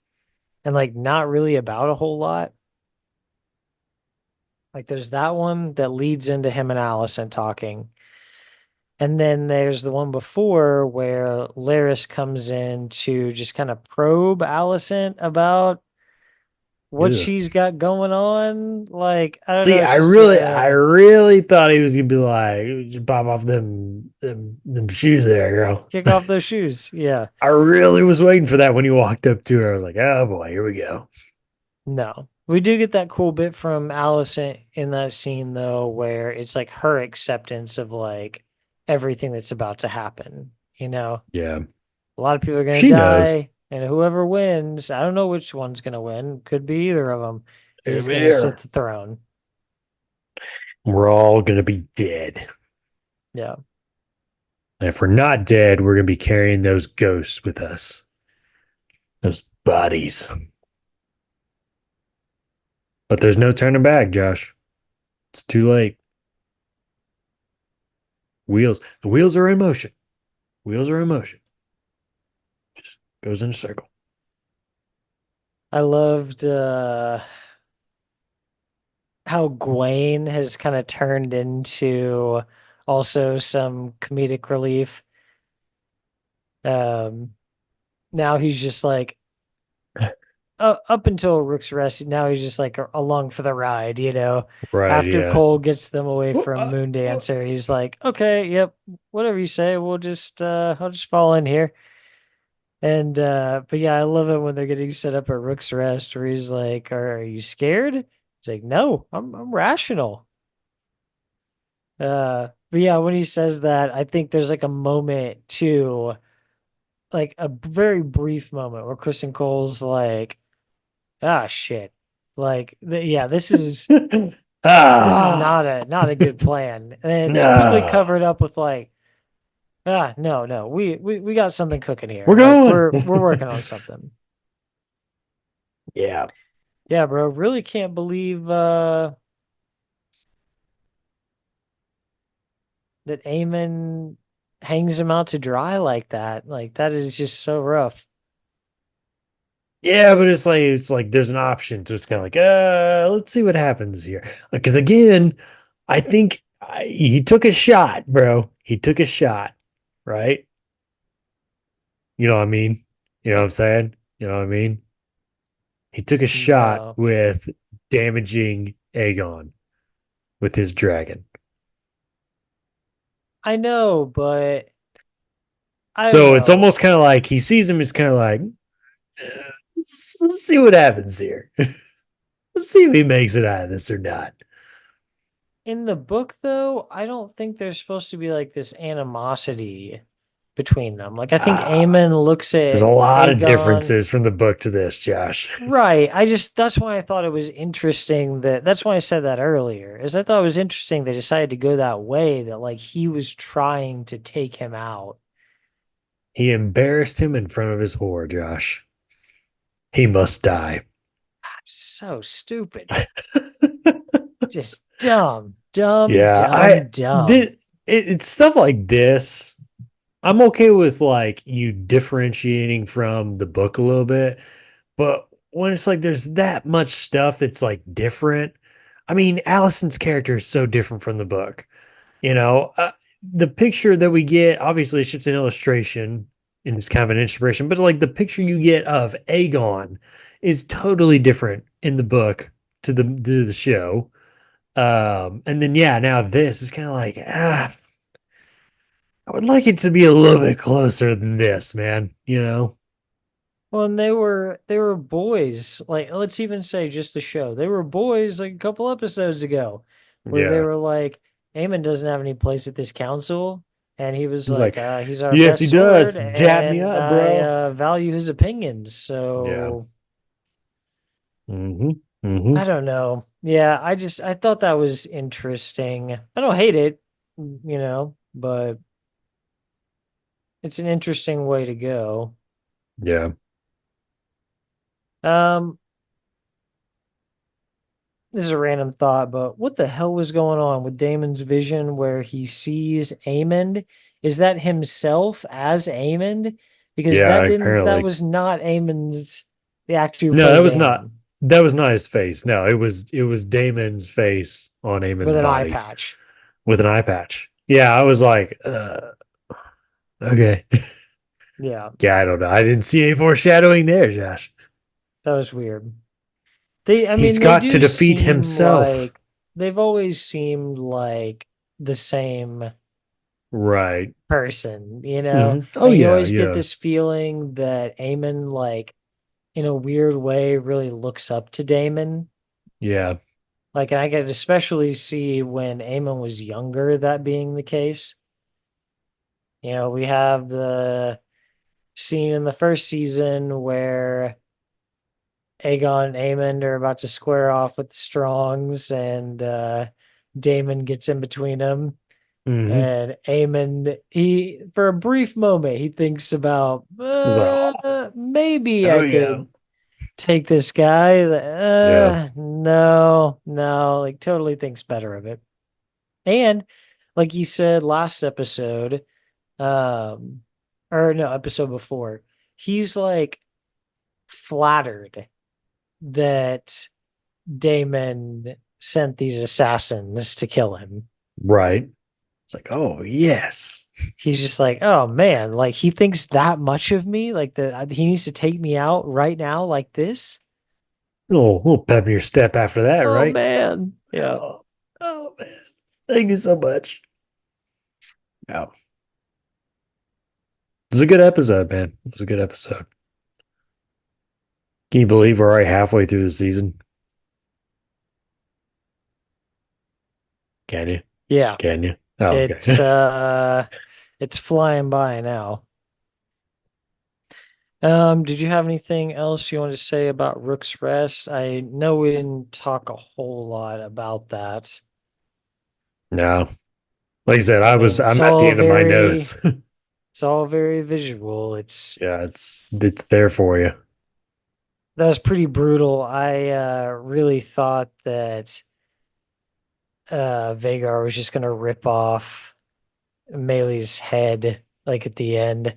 Speaker 2: and like not really about a whole lot. Like there's that one that leads into him and Allison talking. And then there's the one before where Laris comes in to just kind of probe Allison about what
Speaker 3: Yeah.
Speaker 2: she's got going on. Like, I don't
Speaker 3: See,
Speaker 2: know, it's
Speaker 3: I
Speaker 2: just
Speaker 3: really, I really thought he was gonna be like, just pop off them shoes there, girl.
Speaker 2: kick off those shoes. Yeah.
Speaker 3: I really was waiting for that when he walked up to her. I was like, oh boy, here we go.
Speaker 2: No. We do get that cool bit from Allison in that scene though, where it's like her acceptance of like everything that's about to happen. You know,
Speaker 3: Yeah,
Speaker 2: a lot of people are gonna
Speaker 3: she knows.
Speaker 2: die, and whoever wins, I don't know which one's gonna win. Could be either of them. Is gonna sit
Speaker 3: Here.
Speaker 2: the throne.
Speaker 3: We're all gonna be dead.
Speaker 2: Yeah.
Speaker 3: And if we're not dead, we're gonna be carrying those ghosts with us. Those bodies. But there's no turning back, Josh. It's too late. Wheels. The wheels are in motion. Wheels are in motion. Just goes in a circle.
Speaker 2: I loved how Gwaine has kind of turned into also some comedic relief. Um, now he's just like up until Rook's Rest, now he's just like along for the ride, you know.
Speaker 3: Right,
Speaker 2: After
Speaker 3: yeah.
Speaker 2: Cole gets them away
Speaker 3: Well,
Speaker 2: from Moondancer, he's like, okay, yep, whatever you say, I'll just fall in here. And but yeah, I love it when they're getting set up at Rook's Rest where he's like, are you scared? He's like, no, I'm rational. But yeah, when he says that, I think there's like a moment too, like a very brief moment where Kristen Cole's like, ah shit. Like yeah, this is
Speaker 3: ah,
Speaker 2: not a good plan. And it's quickly
Speaker 3: no.
Speaker 2: covered up with like, no, we got something cooking here.
Speaker 3: We're
Speaker 2: Like
Speaker 3: going.
Speaker 2: we're working on something.
Speaker 3: Yeah.
Speaker 2: Yeah, bro, really can't believe that Eamon hangs him out to dry like that. Like that is just so rough.
Speaker 3: Yeah, but it's like there's an option to it's kind of like, let's see what happens here. Because again, I think he took a shot, bro. He took a shot, right? You know what I mean? You know what I'm saying? You know what I mean? He took a shot
Speaker 2: No.
Speaker 3: with damaging Aegon with his dragon.
Speaker 2: I know, but I don't
Speaker 3: So it's
Speaker 2: know.
Speaker 3: almost kind of like he sees him as kind of like, let's see what happens here. Let's see if he makes it out of this or not.
Speaker 2: In the book though, I don't think there's supposed to be like this animosity between them. Like I think
Speaker 3: Ah,
Speaker 2: Aemon looks
Speaker 3: there's a
Speaker 2: at
Speaker 3: lot of
Speaker 2: Aegon.
Speaker 3: differences from the book to this, Josh.
Speaker 2: Right. That's why I thought it was interesting that's why I said that earlier. Is I thought it was interesting they decided to go that way, that like he was trying to take him out.
Speaker 3: He embarrassed him in front of his whore, Josh. He must die.
Speaker 2: So stupid. Just dumb, dumb,
Speaker 3: Yeah,
Speaker 2: dumb, dumb.
Speaker 3: it's stuff like this. I'm okay with like you differentiating from the book a little bit, but when it's like there's that much stuff that's like different. I mean, Allison's character is so different from the book. You know, the picture that we get, obviously, it's just an illustration and it's kind of an inspiration, but like the picture you get of Aegon is totally different in the book to the show. And then yeah, now this is kind of like I would like it to be a little bit closer than this, man. You know?
Speaker 2: Well, and they were boys. Like, let's even say just the show. They were boys like a couple episodes ago, where they
Speaker 3: Yeah.
Speaker 2: were like, Aemon doesn't have any place at this council, and he was
Speaker 3: It's
Speaker 2: like,
Speaker 3: like,
Speaker 2: he's our
Speaker 3: yes, he
Speaker 2: best
Speaker 3: does.
Speaker 2: sword,
Speaker 3: Dap me
Speaker 2: and
Speaker 3: up,
Speaker 2: I
Speaker 3: bro.
Speaker 2: value his opinions.
Speaker 3: Yeah.
Speaker 2: So
Speaker 3: Mm-hmm. Mm-hmm.
Speaker 2: I don't know. Yeah, I thought that was interesting. I don't hate it, but it's an interesting way to go.
Speaker 3: Yeah.
Speaker 2: Um, This is a random thought, but what the hell was going on with Damon's vision where he sees Aemond? Is that himself as Aemond? Because
Speaker 3: Yeah,
Speaker 2: that
Speaker 3: apparently.
Speaker 2: was not Aemon's, the actor who
Speaker 3: No,
Speaker 2: plays Aemon,
Speaker 3: that was not his face. No, it was Damon's face on
Speaker 2: with
Speaker 3: Aemon's
Speaker 2: an eye
Speaker 3: body
Speaker 2: patch.
Speaker 3: with an eye patch. Yeah, I was like, okay.
Speaker 2: Yeah,
Speaker 3: Yeah, I don't know. I didn't see any foreshadowing there, Josh.
Speaker 2: that was weird. I
Speaker 3: He's
Speaker 2: mean, they
Speaker 3: got to
Speaker 2: do
Speaker 3: defeat
Speaker 2: seem
Speaker 3: himself.
Speaker 2: like they've always seemed like the same
Speaker 3: Right.
Speaker 2: person,
Speaker 3: Oh
Speaker 2: and you
Speaker 3: yeah,
Speaker 2: always get
Speaker 3: yeah.
Speaker 2: this feeling that Aemon, like, in a weird way, really looks up to Damon.
Speaker 3: Yeah.
Speaker 2: Like, and I could especially see when Aemon was younger, that being the case. We have the scene in the first season where Aegon and Aemon are about to square off with the Strongs, and Damon gets in between them.
Speaker 3: Mm-hmm.
Speaker 2: And Aemon, he, for a brief moment, he thinks about,
Speaker 3: He's like, oh,
Speaker 2: maybe
Speaker 3: oh
Speaker 2: I
Speaker 3: yeah.
Speaker 2: could take this guy.
Speaker 3: Yeah.
Speaker 2: No, no, like, totally thinks better of it. And like you said last episode, um, or no, episode before, he's like flattered that Damon sent these assassins to kill him.
Speaker 3: Right. It's like, oh yes.
Speaker 2: He's just like, oh man, like he thinks that much of me, like that he needs to take me out right now, like this.
Speaker 3: Little pep in your step after that,
Speaker 2: Oh
Speaker 3: right?
Speaker 2: man, yeah,
Speaker 3: Oh, oh man. Thank you so much. Yeah. It was a good episode, man. It was a good episode. Can you believe we're already halfway through the season? Can you?
Speaker 2: yeah.
Speaker 3: Can you? Oh,
Speaker 2: It's
Speaker 3: okay.
Speaker 2: uh, it's flying by now. Did you have anything else you want to say about Rook's Rest? I know we didn't talk a whole lot about that.
Speaker 3: No. Like I said,
Speaker 2: I mean,
Speaker 3: I'm at the end of my notes.
Speaker 2: it's all very visual.
Speaker 3: Yeah, it's there for you.
Speaker 2: That was pretty brutal. I really thought that Vagar was just gonna rip off Melee's head like at the end.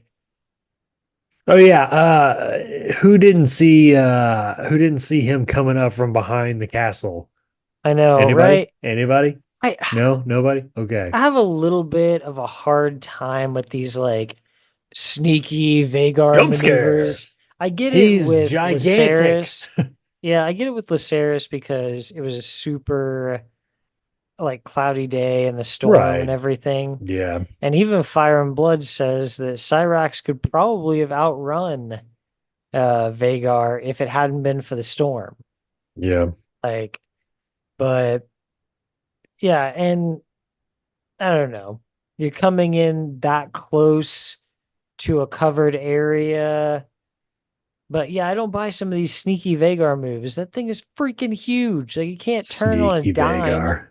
Speaker 3: Oh yeah, who didn't see him coming up from behind the castle?
Speaker 2: I know,
Speaker 3: Anybody?
Speaker 2: right?
Speaker 3: Anybody?
Speaker 2: I
Speaker 3: No, nobody? Okay.
Speaker 2: I have a little bit of a hard time with these like sneaky Vagar
Speaker 3: Jump scare.
Speaker 2: maneuvers. I get it
Speaker 3: He's
Speaker 2: with
Speaker 3: gigantic.
Speaker 2: Lucerys. Yeah, I get it with Lucerys because it was a super like cloudy day and the storm and
Speaker 3: Right.
Speaker 2: everything.
Speaker 3: Yeah.
Speaker 2: And even Fire and Blood says that Cyrax could probably have outrun Vagar if it hadn't been for the storm.
Speaker 3: Yeah.
Speaker 2: Like, but yeah, and I don't know. You're coming in that close to a covered area. But yeah, I don't buy some of these sneaky Vagar moves. That thing is freaking huge. Like you can't turn on a
Speaker 3: Sneaky
Speaker 2: dime.
Speaker 3: Vagar.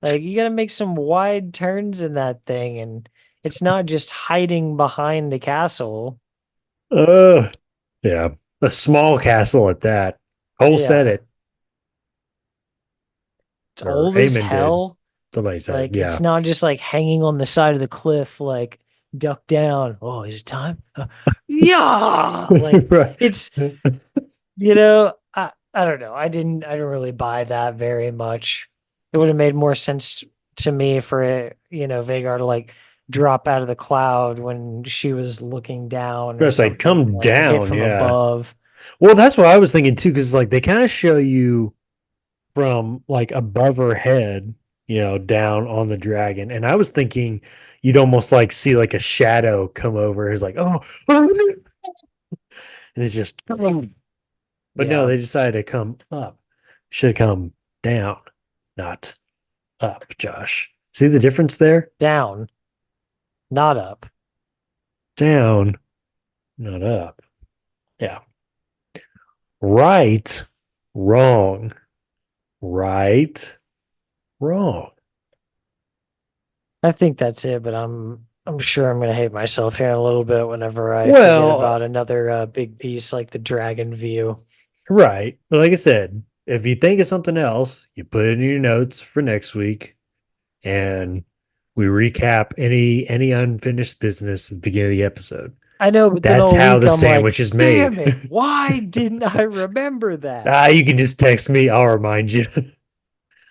Speaker 2: Like you got to make some wide turns in that thing, and it's not just hiding behind the castle.
Speaker 3: Uh, yeah. A small castle at that. Cole said
Speaker 2: Yeah,
Speaker 3: it,
Speaker 2: it's
Speaker 3: or
Speaker 2: old as
Speaker 3: Eamon did.
Speaker 2: hell.
Speaker 3: Somebody said,
Speaker 2: Like it's
Speaker 3: yeah.
Speaker 2: not just like hanging on the side of the cliff, like duck down. Oh, is it time? Yeah, like
Speaker 3: Right.
Speaker 2: it's I don't know. I didn't really buy that very much. It would have made more sense to me for it, Vagar to like drop out of the cloud when she was looking down or
Speaker 3: It's like,
Speaker 2: something,
Speaker 3: come
Speaker 2: like or hit
Speaker 3: down,
Speaker 2: from
Speaker 3: yeah.
Speaker 2: above.
Speaker 3: Well, that's what I was thinking too, because like they kind of show you from like above her head, down on the dragon. And I was thinking you'd almost like see like a shadow come over. It's like, oh, and it's just, but no,
Speaker 2: Yeah,
Speaker 3: they decided to come up. Should have come down, not up, Josh. See the difference there?
Speaker 2: down, not up.
Speaker 3: Down, not up. Yeah. Right, wrong, right, wrong.
Speaker 2: I think that's it, but I'm sure I'm gonna hate myself here in a little bit whenever I forget
Speaker 3: Well,
Speaker 2: about another big piece like the dragon view.
Speaker 3: right. But like I said, if you think of something else, you put it in your notes for next week and we recap any unfinished business at the beginning of the episode.
Speaker 2: I know, but then
Speaker 3: That's
Speaker 2: all
Speaker 3: how
Speaker 2: week
Speaker 3: the
Speaker 2: I'm like,
Speaker 3: sandwich is
Speaker 2: damn it,
Speaker 3: made.
Speaker 2: why didn't I remember that?
Speaker 3: You can just text me, I'll remind you.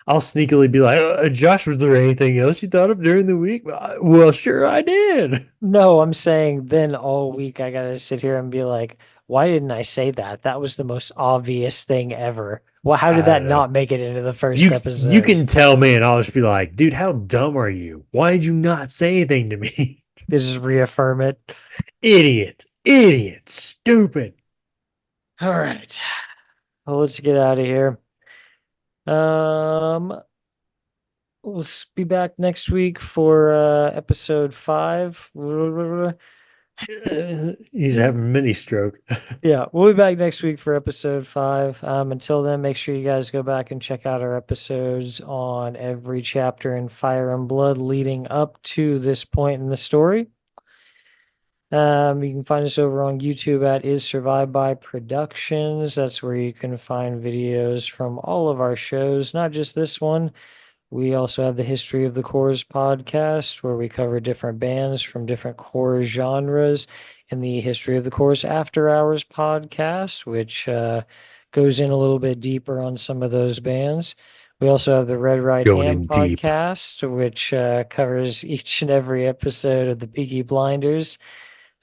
Speaker 3: I'll sneakily be like, Josh, was there anything else you thought of during the week? Well, sure, I did.
Speaker 2: No, I'm saying then all week I gotta sit here and be like, why didn't I say that? That was the most obvious thing ever. Well, how did
Speaker 3: I
Speaker 2: that
Speaker 3: don't know.
Speaker 2: not make it into the first
Speaker 3: You
Speaker 2: episode?
Speaker 3: can tell me, and I'll just be like, dude, how dumb are you? Why did you not say anything to me?
Speaker 2: They just reaffirm it.
Speaker 3: Idiot, stupid.
Speaker 2: All right. Well, let's get out of here. Um, be back next week for episode 5.
Speaker 3: He's having a mini stroke.
Speaker 2: Yeah, we'll be back next week for episode 5. Until then, make sure you guys go back and check out our episodes on every chapter in Fire and Blood leading up to this point in the story. You can find us over on YouTube at Is Survived by Productions. That's where you can find videos from all of our shows, not just this one. We also have the History of the Corps podcast, where we cover different bands from different core genres, and the History of the Corps After Hours podcast, which goes in a little bit deeper on some of those bands. We also have the Red Right
Speaker 3: Going
Speaker 2: Hand
Speaker 3: in deep.
Speaker 2: podcast, which covers each and every episode of the Peaky Blinders,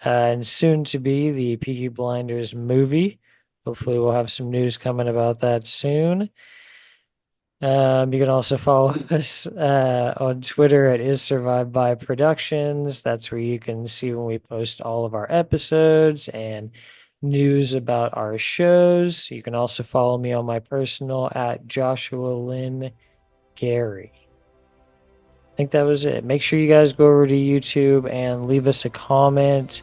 Speaker 2: and soon to be the Peaky Blinders movie. Hopefully, we'll have some news coming about that soon. You can also follow us on Twitter at Is Survived by Productions. That's where you can see when we post all of our episodes and news about our shows. You can also follow me on my personal at Joshua Lynn Gary. I think that was it. Make sure you guys go over to YouTube and leave us a comment,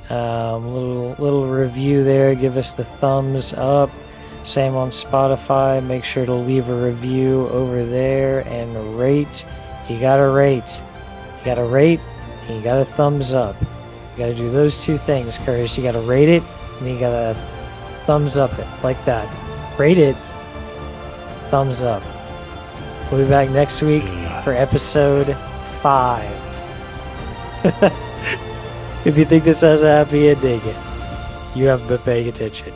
Speaker 2: little review there. Give us the thumbs up. Same on Spotify. Make sure to leave a review over there and rate. You gotta rate. You gotta rate and you gotta thumbs up. You gotta do those two things, Curtis. You gotta rate it and you gotta thumbs up it like that. Rate it, thumbs up. We'll be back next week for episode 5. If you think this has a happy ending, you haven't been paying attention.